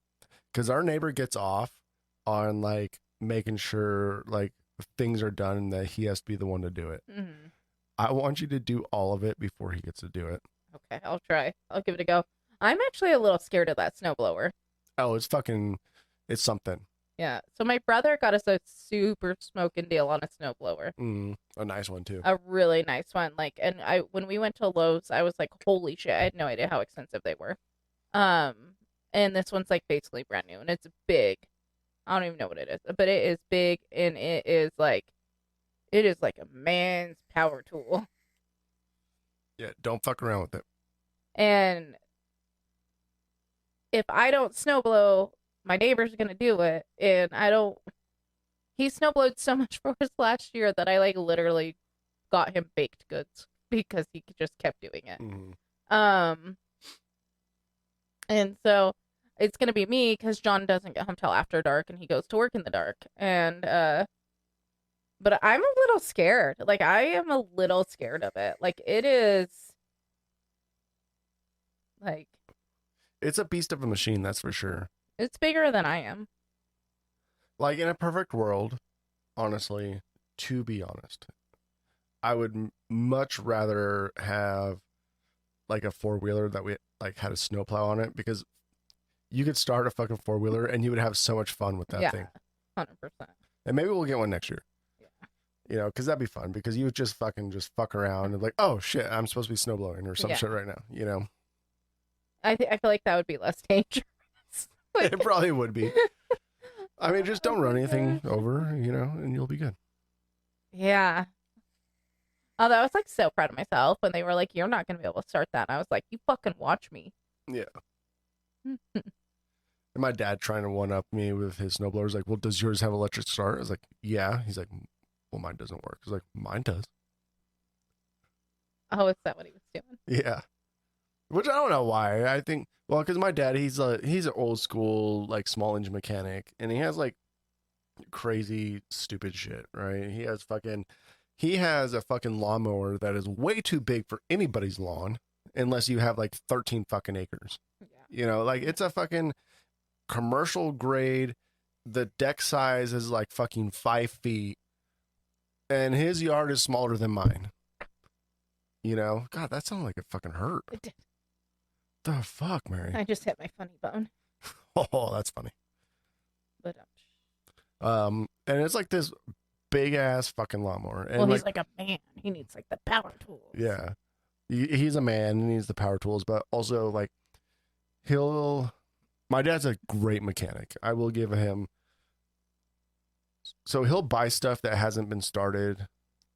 Because our neighbor gets off on like making sure like things are done and that he has to be the one to do it. Mm-hmm. I want you to do all of it before he gets to do it. Okay, I'll try. I'll give it a go. I'm actually a little scared of that snowblower. Oh, it's something. Yeah. So my brother got us a super smoking deal on a snowblower. A nice one too. A really nice one. Like, and when we went to Lowe's, I was like, holy shit, I had no idea how expensive they were. And this one's like basically brand new and it's big. I don't even know what it is, but it is big and it is like a man's power tool. Yeah, don't fuck around with it. And if I don't snowblow, my neighbor's gonna do it, and he snowblowed so much for us last year that I like literally got him baked goods because he just kept doing it. And so it's gonna be me because John doesn't get home till after dark and he goes to work in the dark. And but I'm a little scared. Like I am a little scared of it. Like it is like it's a beast of a machine, that's for sure. It's bigger than I am. Like in a perfect world, honestly, to be honest, I would much rather have like a four-wheeler that like had a snowplow on it, because you could start a fucking 4-wheeler and you would have so much fun with that thing. 100%. And maybe we'll get one next year. Yeah. You know, because that'd be fun, because you would just fuck around and like, oh shit, I'm supposed to be snowblowing or some shit right now, you know? I feel like that would be less dangerous. It probably would be. I mean, just don't run anything over, you know, and you'll be good. Yeah. Although I was like so proud of myself when they were like, "You're not gonna be able to start that." And I was like, "You fucking watch me." Yeah. And my dad trying to one up me with his snowblower is like, well, does yours have electric start? I was like, yeah. He's like, well, mine doesn't work. I was like, mine does. Oh, is that what he was doing? Yeah. Which I don't know why. I think, well, because my dad, he's an old school, like, small engine mechanic, and he has like crazy stupid shit, right? He has a fucking lawnmower that is way too big for anybody's lawn, unless you have like 13 fucking acres. Yeah. You know, like, it's a fucking commercial grade. The deck size is like fucking 5 feet, and his yard is smaller than mine. You know, God, that sounded like it fucking hurt. It did. The fuck, Mary? I just hit my funny bone. Oh, that's funny. But And it's like this big ass fucking lawnmower. And well, he's like a man. He needs like the power tools. yeah, he's a man and he needs the power tools, but also like my dad's a great mechanic. I will give him. So he'll buy stuff that hasn't been started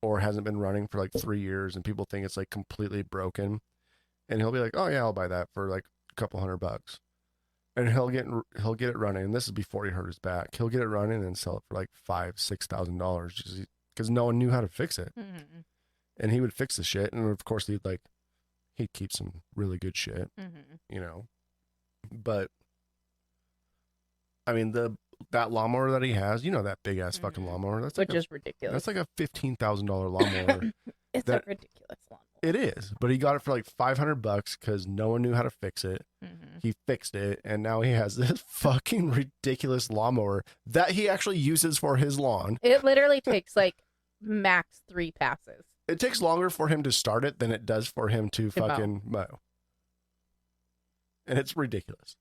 or hasn't been running for like 3 years, and people think it's like completely broken. And he'll be like, "Oh yeah, I'll buy that for like a couple $100." And he'll get it running. And this is before he hurt his back. He'll get it running and sell it for like $5,000-$6,000 just because no one knew how to fix it. Mm-hmm. And he would fix the shit. And of course, he'd keep some really good shit, you know. But I mean, that lawnmower that he has, you know, that big ass fucking lawnmower. That's which is ridiculous. That's like a $15,000 lawnmower. It's a ridiculous lawnmower. It is, but he got it for like $500 because no one knew how to fix it. He fixed it, and now he has this fucking ridiculous lawnmower that he actually uses for his lawn. It literally takes like max 3 passes. It takes longer for him to start it than it does for him to fucking mow. And it's ridiculous.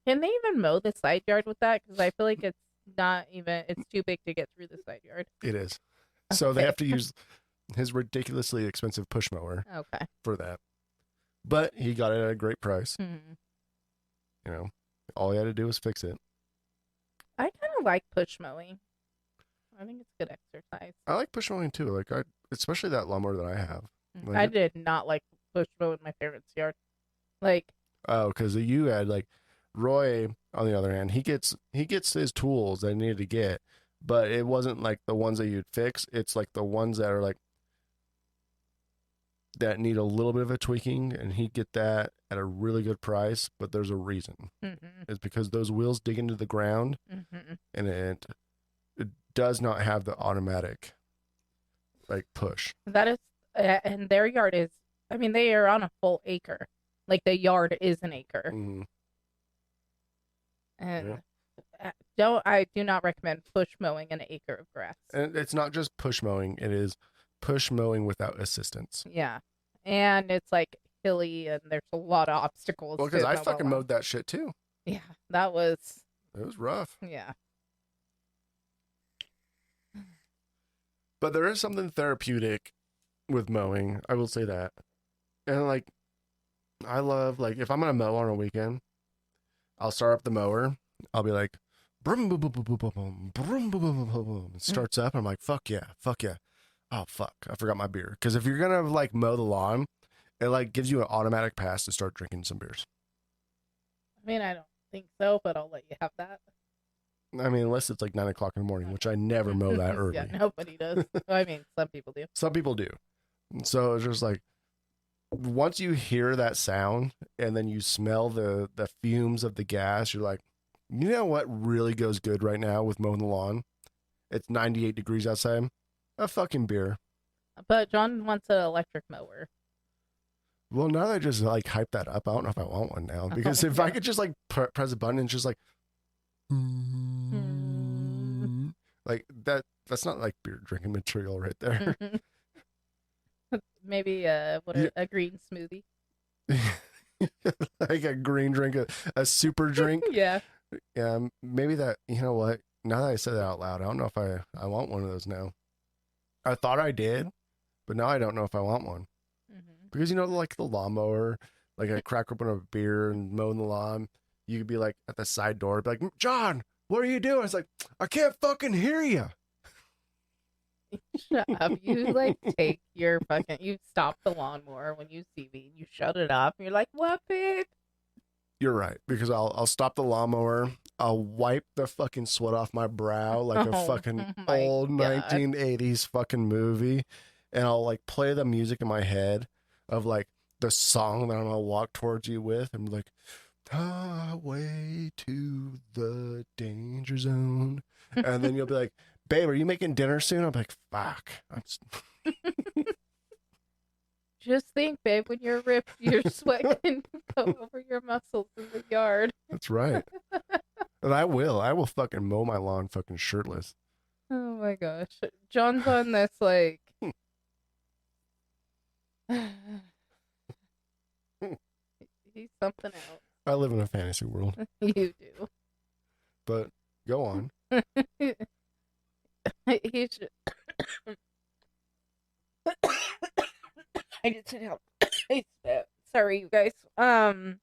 Can they even mow the side yard with that? Because I feel like it's too big to get through the side yard. It is. So they have to use his ridiculously expensive push mower for that. But he got it at a great price. Mm-hmm. You know, all he had to do was fix it. I kind of like push mowing. I think it's good exercise. I like push mowing too. Like, especially that lawnmower that I have. Like, I did not like push mow in my parents' yard. Like, oh, because you had like Roy, on the other hand, he gets his tools that he needed to get, but it wasn't like the ones that you'd fix. It's like the ones that are like that need a little bit of a tweaking, and he'd get that at a really good price. But there's a reason. It's because those wheels dig into the ground, and it does not have the automatic like push. That is, and their yard is. I mean, they are on a full acre. Like, the yard is an acre. And I do not recommend push mowing an acre of grass. And it's not just push mowing, it is push mowing without assistance. Yeah. And it's like hilly and there's a lot of obstacles. Well, because I fucking mowed that shit too. Yeah, it was rough. Yeah. But there is something therapeutic with mowing, I will say that. And like, I love, like, if I'm gonna mow on a weekend, I'll start up the mower. I'll be like, brum, boom, boom, boom, boom, boom, brum, boom, boom, boom, boom. It starts up. And I'm like, fuck yeah. Oh, fuck. I forgot my beer. Because if you're going to, like, mow the lawn, it, like, gives you an automatic pass to start drinking some beers. I mean, I don't think so, but I'll let you have that. I mean, unless it's, like, 9 o'clock in the morning, which I never mow that early. Yeah, nobody does. I mean, some people do. Some people do. So it's just like, once you hear that sound and then you smell the fumes of the gas, you're like, you know what really goes good right now with mowing the lawn? It's 98 degrees outside. A fucking beer. But John wants an electric mower. Well, now that I just like hype that up, I don't know if I want one now, because if I could just like press a button and just like, like that's not like beer drinking material right there. Maybe a green smoothie. Like a green drink, a super drink. Yeah. Yeah, maybe that. You know what? Now that I said that out loud, I don't know if I want one of those now. I thought I did, but now I don't know if I want one because like the lawnmower, like I crack open a beer and mowing the lawn. You could be like at the side door, be like, John, what are you doing? It's like, I can't fucking hear you. Shut up. You like take your fucking, you stop the lawnmower when you see me. You shut it off and you're like, what, babe? You're right, because I'll stop the lawnmower. I'll wipe the fucking sweat off my brow like a fucking my old God. 1980s fucking movie. And I'll like play the music in my head of like the song that I'm gonna walk towards you with, and be like, highway to the danger zone. And then you'll be like, babe, are you making dinner soon? I'm like, fuck. Just think, babe, when you're ripped, your sweat can go over your muscles in the yard. That's right. And I will fucking mow my lawn fucking shirtless. Oh my gosh. John's on this like he's something else. I live in a fantasy world. You do. But go on. He should I just need help. Sorry, you guys. John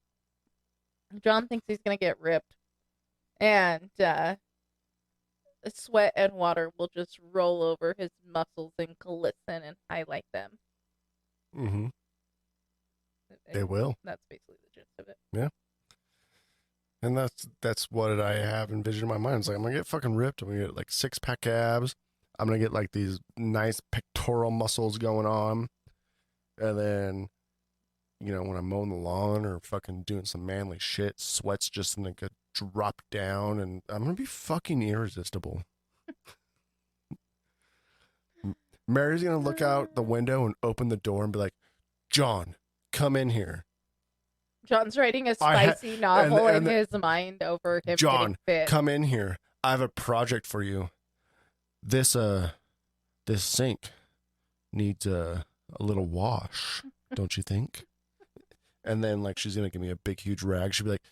thinks he's gonna get ripped, and sweat and water will just roll over his muscles and glisten and highlight them. Mm-hmm. They will. That's basically the gist of it. Yeah. And that's what I have envisioned in my mind. It's like, I'm gonna get fucking ripped. I'm gonna get like 6-pack abs. I'm gonna get like these nice pectoral muscles going on. And then, when I'm mowing the lawn or fucking doing some manly shit, sweat's just gonna get drop down, and I'm gonna be fucking irresistible. Mary's gonna look out the window and open the door and be like, John, come in here. John's writing a spicy novel in his mind over him John, getting fit. come in here. I have a project for you. This sink needs a little wash, don't you think? And then like she's gonna give me a big huge rag. She'll be like,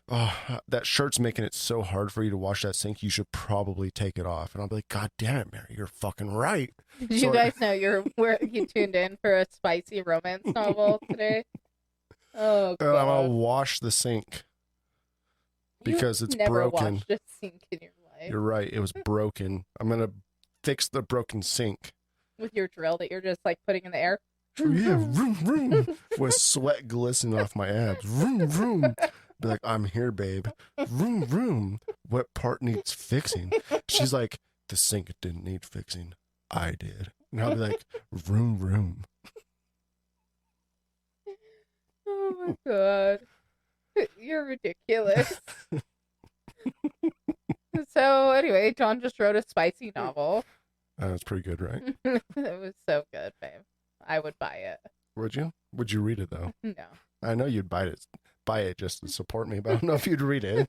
oh, that shirt's making it so hard for you to wash that sink, you should probably take it off. And I'll be like, God damn it, Mary, you're fucking right. Did you guys know you tuned in for a spicy romance novel today? Oh God. And I'm gonna wash the sink because it's never broken. Washed a sink in your life. You're right, it was broken. I'm gonna fix the broken sink with your drill that you're just like putting in the air. Yeah, vroom, vroom, with sweat glistening off my abs. Vroom, vroom. Be like, I'm here, babe. Vroom, vroom. What part needs fixing? She's like, the sink didn't need fixing. I did. And I'll be like, vroom, vroom. Oh my God. You're ridiculous. So anyway, John just wrote a spicy novel. That's pretty good, right? It was so good, babe. I would buy it. Would you? Would you read it though? No. I know you'd buy it just to support me, but I don't know if you'd read it.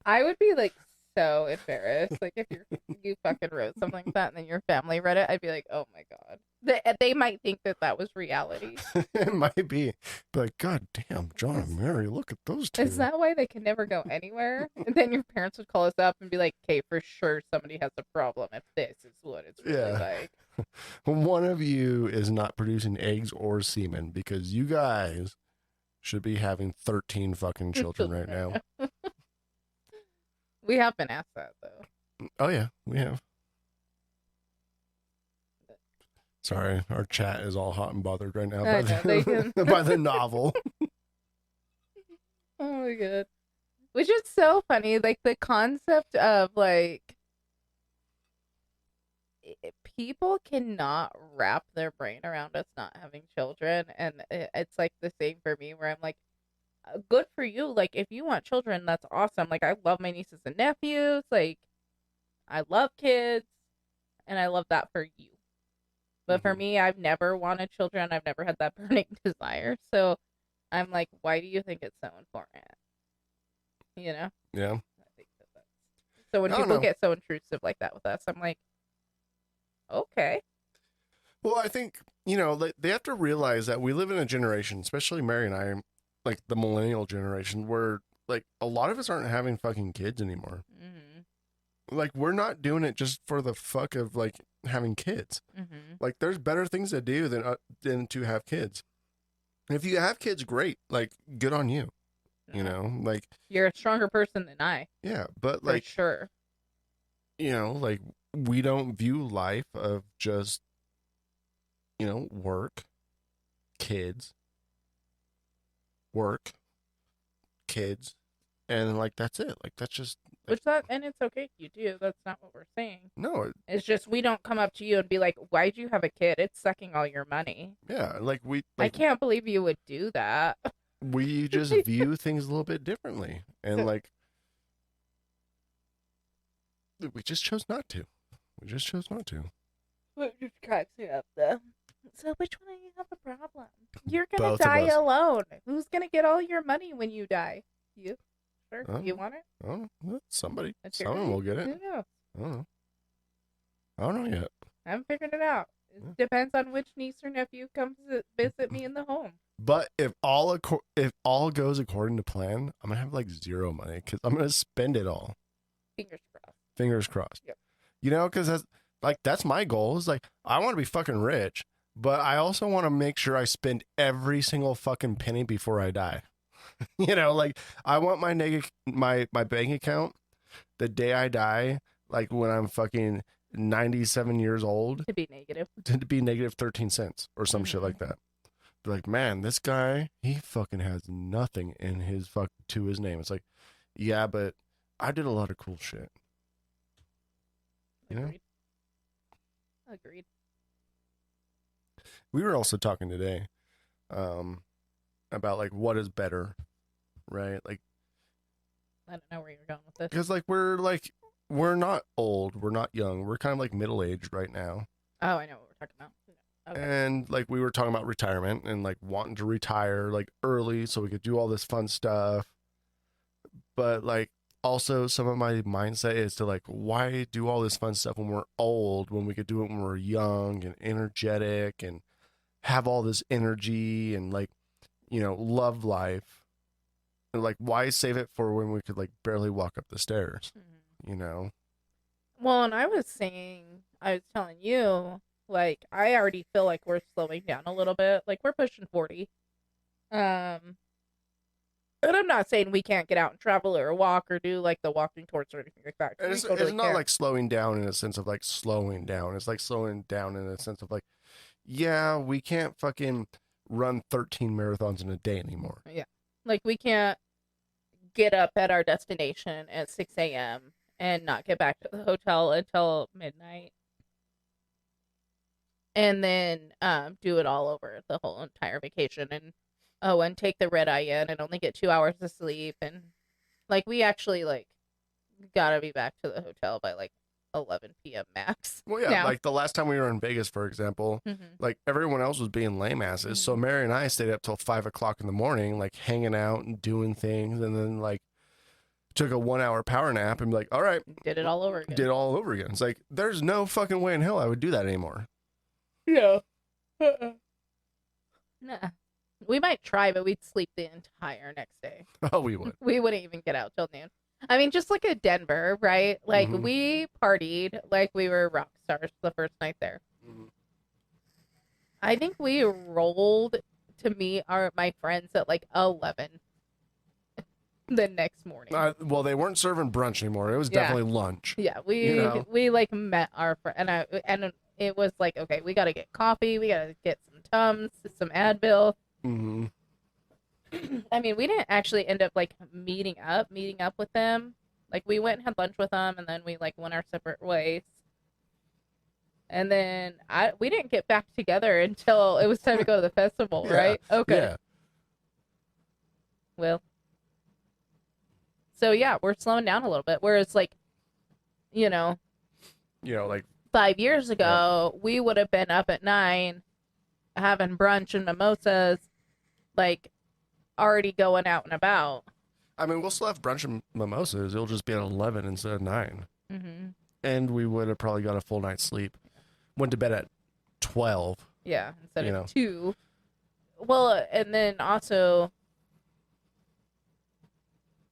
I would be like so embarrassed. Like if you fucking wrote something like that and then your family read it, I'd be like, oh my God. They might think that was reality. It might be. But like, God damn, John and Mary, look at those two. Is that why they can never go anywhere? And then your parents would call us up and be like, okay, for sure somebody has a problem if this is what it's really like. One of you is not producing eggs or semen because you guys should be having 13 fucking children right now. We have been asked that though. Oh yeah, we have. Sorry, our chat is all hot and bothered right now by the novel. Oh my God. Which is so funny. Like the concept of like people cannot wrap their brain around us not having children, and it's like the same for me where I'm like, good for you, like if you want children, that's awesome. Like I love my nieces and nephews, like I love kids, and I love that for you. But for me, I've never wanted children. I've never had that burning desire. So I'm like, why do you think it's so important? You know? Yeah. I think that's... So when people get so intrusive like that with us, I'm like, okay. Well, I think you know, they have to realize that we live in a generation, especially Mary and I, like the millennial generation, where like a lot of us aren't having fucking kids anymore. Mm-hmm. Like we're not doing it just for the fuck of like having kids. Mm-hmm. Like there's better things to do than to have kids. And if you have kids, great. Like good on you. You know, like you're a stronger person than I. yeah, but For like sure. you know, like we don't view life of just, you know, work, kids, work, kids, and like that's it. Like that's just And it's okay if you do. That's not what we're saying. no, It's just we don't come up to you and be like, "Why'd you have a kid? It's sucking all your money." yeah, like I can't believe you would do that. we just view things a little bit differently, and like we just chose not to. We just chose not to. It just cracks me up, though. So which one do you have a problem? You're gonna Both of die us. alone. Who's gonna get all your money when you die? You? Sure. Oh. You want it? Oh, somebody, That's your someone money. will get it. Who knows? I don't know. I don't know yet. I haven't figured it out. It Yeah. depends on which niece or nephew comes to visit me in the home. But if all goes according to plan, I'm gonna have like zero money because I'm gonna spend it all. Fingers crossed. Fingers crossed. Yep. You know, because that's my goal. Is like I want to be fucking rich, but I also want to make sure I spend every single fucking penny before I die. You know, like I want my my bank account the day I die, like when I'm fucking 97 years old, To be negative. to be negative 13 cents or some shit like that. Be like, man, this guy, he fucking has nothing in his to his name. It's like, yeah, but I did a lot of cool shit. You know? Agreed. We were also talking today about like what is better, right? Like, I don't know where you're going with this. because like we're not old, we're not young, we're kind of like middle aged right now. Oh, I know what we're talking about. Okay. And like we were talking about retirement and like wanting to retire like early so we could do all this fun stuff. But like also some of my mindset is to like, why do all this fun stuff when we're old when we could do it when we're young and energetic and have all this energy and like, you know, love life. And like, why save it for when we could like barely walk up the stairs, you know? Well, and I was telling you, like, I already feel like we're slowing down a little bit. Like, we're pushing 40. And I'm not saying we can't get out and travel or walk or do like the walking tours or anything like that. 'Cause we It's totally not can. like slowing down in a sense of like slowing down. It's like slowing down in a sense of like, yeah, we can't fucking run 13 marathons in a day anymore. Like, we can't get up at our destination at 6 a.m. and not get back to the hotel until midnight. And then do it all over the whole entire vacation. And take the red eye in and only get 2 hours of sleep. And, like, we actually, like, gotta be back to the hotel by, like, 11 p.m. max. Well, yeah, now. like the last time we were in Vegas, for example, like everyone else was being lame asses. So Mary and I stayed up till 5 o'clock in the morning, like hanging out and doing things. And then like took a 1 hour power nap and be like, all right, Did it all over again. did it all over again. It's like, there's no fucking way in hell I would do that anymore. No. Nah. We might try, but we'd sleep the entire next day. Oh, we would. We wouldn't even get out till noon. I mean, just look at Denver, right? Like, Mhm. we partied like we were rock stars the first night there. I think we rolled to meet my friends at like 11 the next morning. Well, they weren't serving brunch anymore. It was Yeah. definitely lunch. Yeah, You know. we like met our friend, and it was like, okay, we got to get coffee, we got to get some Tums, some Advil. Mm-hmm. I mean, we didn't actually end up like meeting up with them. Like, we went and had lunch with them, and then we like went our separate ways. And then we didn't get back together until it was time to go to the festival, Yeah. right? Okay. Yeah. Well, so yeah, we're slowing down a little bit. Whereas, like, you know, Like 5 years ago, we would have been up at 9 having brunch and mimosas, like, already going out and about. I mean, we'll still have brunch and mimosas. It'll just be at 11 instead of 9. Mm-hmm. And we would have probably got a full night's sleep. Went to bed at 12. Yeah, instead You of know. 2. Well, and then also,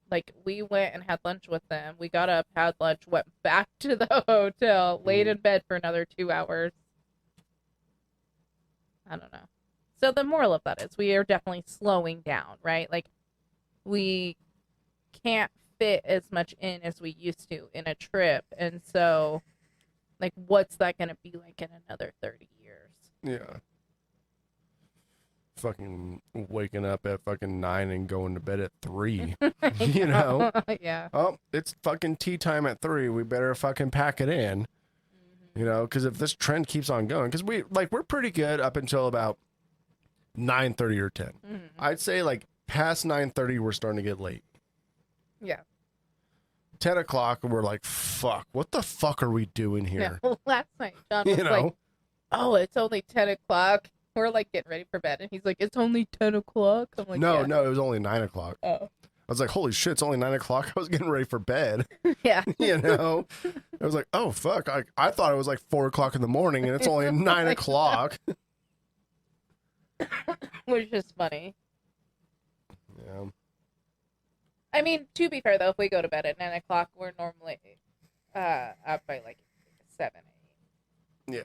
like, we went and had lunch with them. We got up, had lunch, went back to the hotel, laid in bed for another 2 hours. I don't know. So the moral of that is we are definitely slowing down, right? Like, we can't fit as much in as we used to in a trip. And so, like, what's that going to be like in another 30 years? Yeah. Fucking waking up at fucking 9 and going to bed at 3. You know? Yeah. Oh, it's fucking tea time at 3. We better fucking pack it in. You know, because if this trend keeps on going, because we're pretty good up until about 9:30 or 10. Mm-hmm. I'd say like past 9:30, we're starting to get late. Yeah. 10 o'clock, we're like, fuck, what the fuck are we doing here? Yeah. Last night, John was You know? like, oh, it's only 10 o'clock. We're like getting ready for bed. And he's like, it's only 10 o'clock. I'm like, no, yeah. no, it was only 9 o'clock. Oh. I was like, holy shit, it's only 9 o'clock. I was getting ready for bed. Yeah. You know? I was like, oh, fuck. I thought it was like 4 o'clock in the morning and it's only 9 o'clock. Which is funny. Yeah. I mean, to be fair, though, if we go to bed at 9 o'clock, we're normally up by like 7, 8. Yeah.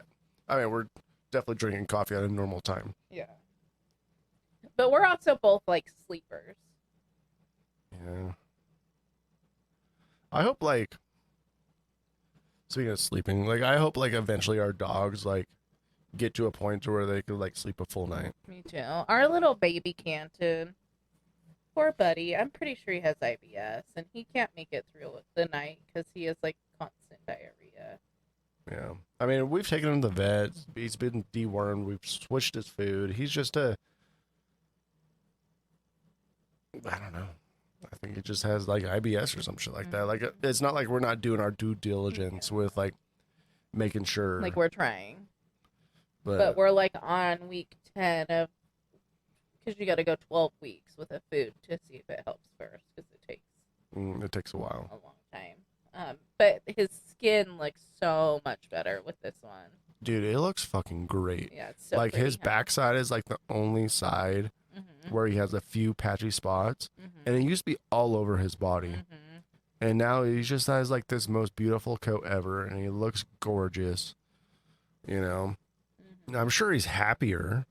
I mean, we're definitely drinking coffee at a normal time. Yeah. But we're also both like sleepers. Yeah. I hope, like, speaking of sleeping, like, I hope, like, eventually our dogs, like, get to a point to where they could, like, sleep a full night. Me too. Our little baby Canton, poor buddy, I'm pretty sure he has IBS, and he can't make it through the night because he has, like, constant diarrhea. Yeah. I mean, we've taken him to the vet. He's been dewormed. We've switched his food. He's just I don't know. I think it just has, like, IBS or some shit like that. Like, it's not like we're not doing our due diligence with, like, making sure. Like, we're trying. but But we're, like, on week 10 of, because you got to go 12 weeks with a food to see if it helps first, because it takes a while. a long time. But his skin looks so much better with this one. Dude, it looks fucking great. Yeah, it's so like, pretty, his huh? backside is, like, the only side where he has a few patchy spots. And it used to be all over his body. And now he just has, like, this most beautiful coat ever. And he looks gorgeous. You know? I'm sure he's happier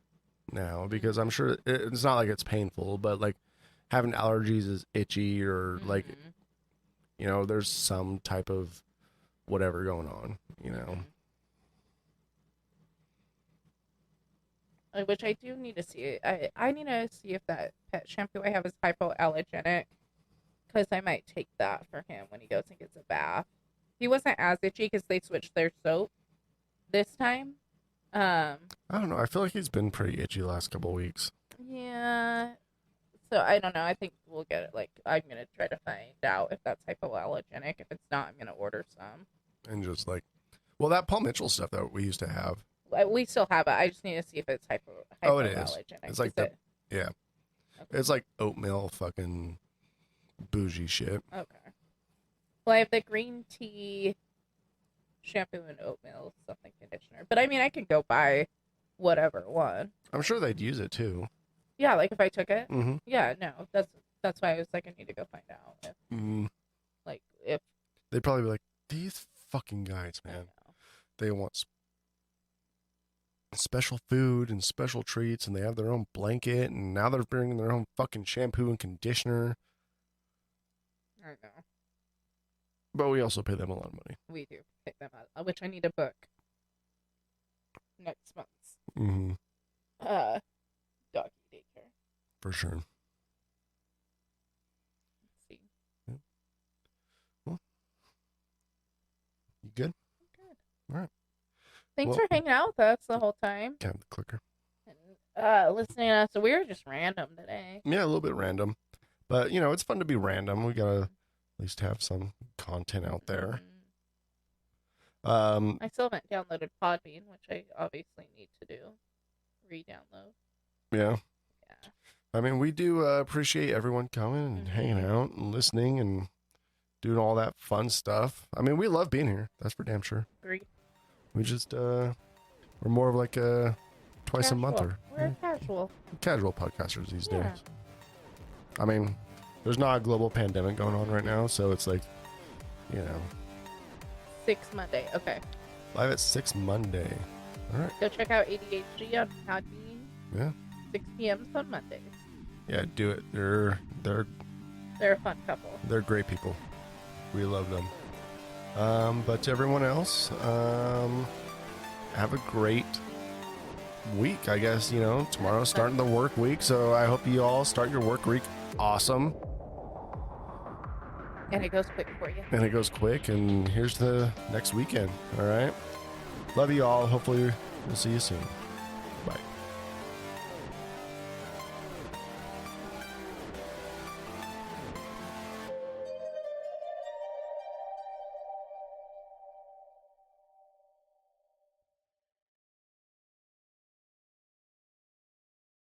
now because I'm sure it's not like it's painful, but, like, having allergies is itchy or, like, you know, there's some type of whatever going on, you know? Which I do need to see. I need to see if that pet shampoo I have is hypoallergenic, because I might take that for him when he goes and gets a bath. He wasn't as itchy because they switched their soap this time. I don't know. I feel like he's been pretty itchy the last couple of weeks. Yeah. So I don't know. I think we'll get it. Like, I'm gonna try to find out if that's hypoallergenic. If it's not, I'm gonna order some. And just, like, well, that Paul Mitchell stuff that we used to have. We still have it. I just need to see if it's hypoallergenic. Oh, it is. It's like yeah. Okay. It's like oatmeal fucking bougie shit. Okay. Well, I have the green tea shampoo and oatmeal something conditioner. But I mean, I could go buy whatever one. I'm sure they'd use it too. Yeah, like if I took it. Mm-hmm. Yeah, no, that's why I was like, I need to go find out if They'd probably be like, these fucking guys, I man. know. They want special food and special treats, and they have their own blanket, and now they're bringing their own fucking shampoo and conditioner. I know. But we also pay them a lot of money. We do pick them out, which I need to book next month. Mm-hmm. Doggy daycare. For sure. Let's see. Well, you good? Good. All right. Thanks Well- for hanging out with us the whole time Count the clicker. and listening to us. So we were just random today. Yeah, a little bit random. But, you know, it's fun to be random. We gotta at least have some content out there. I still haven't downloaded Podbean, which I obviously need to do. Re-download. Yeah. Yeah. I mean, we do appreciate everyone coming and hanging out and listening and doing all that fun stuff. I mean, we love being here. That's for damn sure. Agree. We just, we're more of like a twice a month or We're casual. casual podcasters these Yeah. days. I mean, there's not a global pandemic going on right now, so it's like, 6 Monday. Okay. live at 6 Monday. All right. Go check out ADHD on Podbean. Yeah. 6 p.m. on Mondays. Yeah, do it. They're They're a fun couple. great people. We love them. But to everyone else, have a great week. I guess, tomorrow's starting the work week, so I hope you all start your work week awesome. And it goes quick for you. And it goes quick, and here's the next weekend. All right. Love you all. Hopefully we'll see you soon.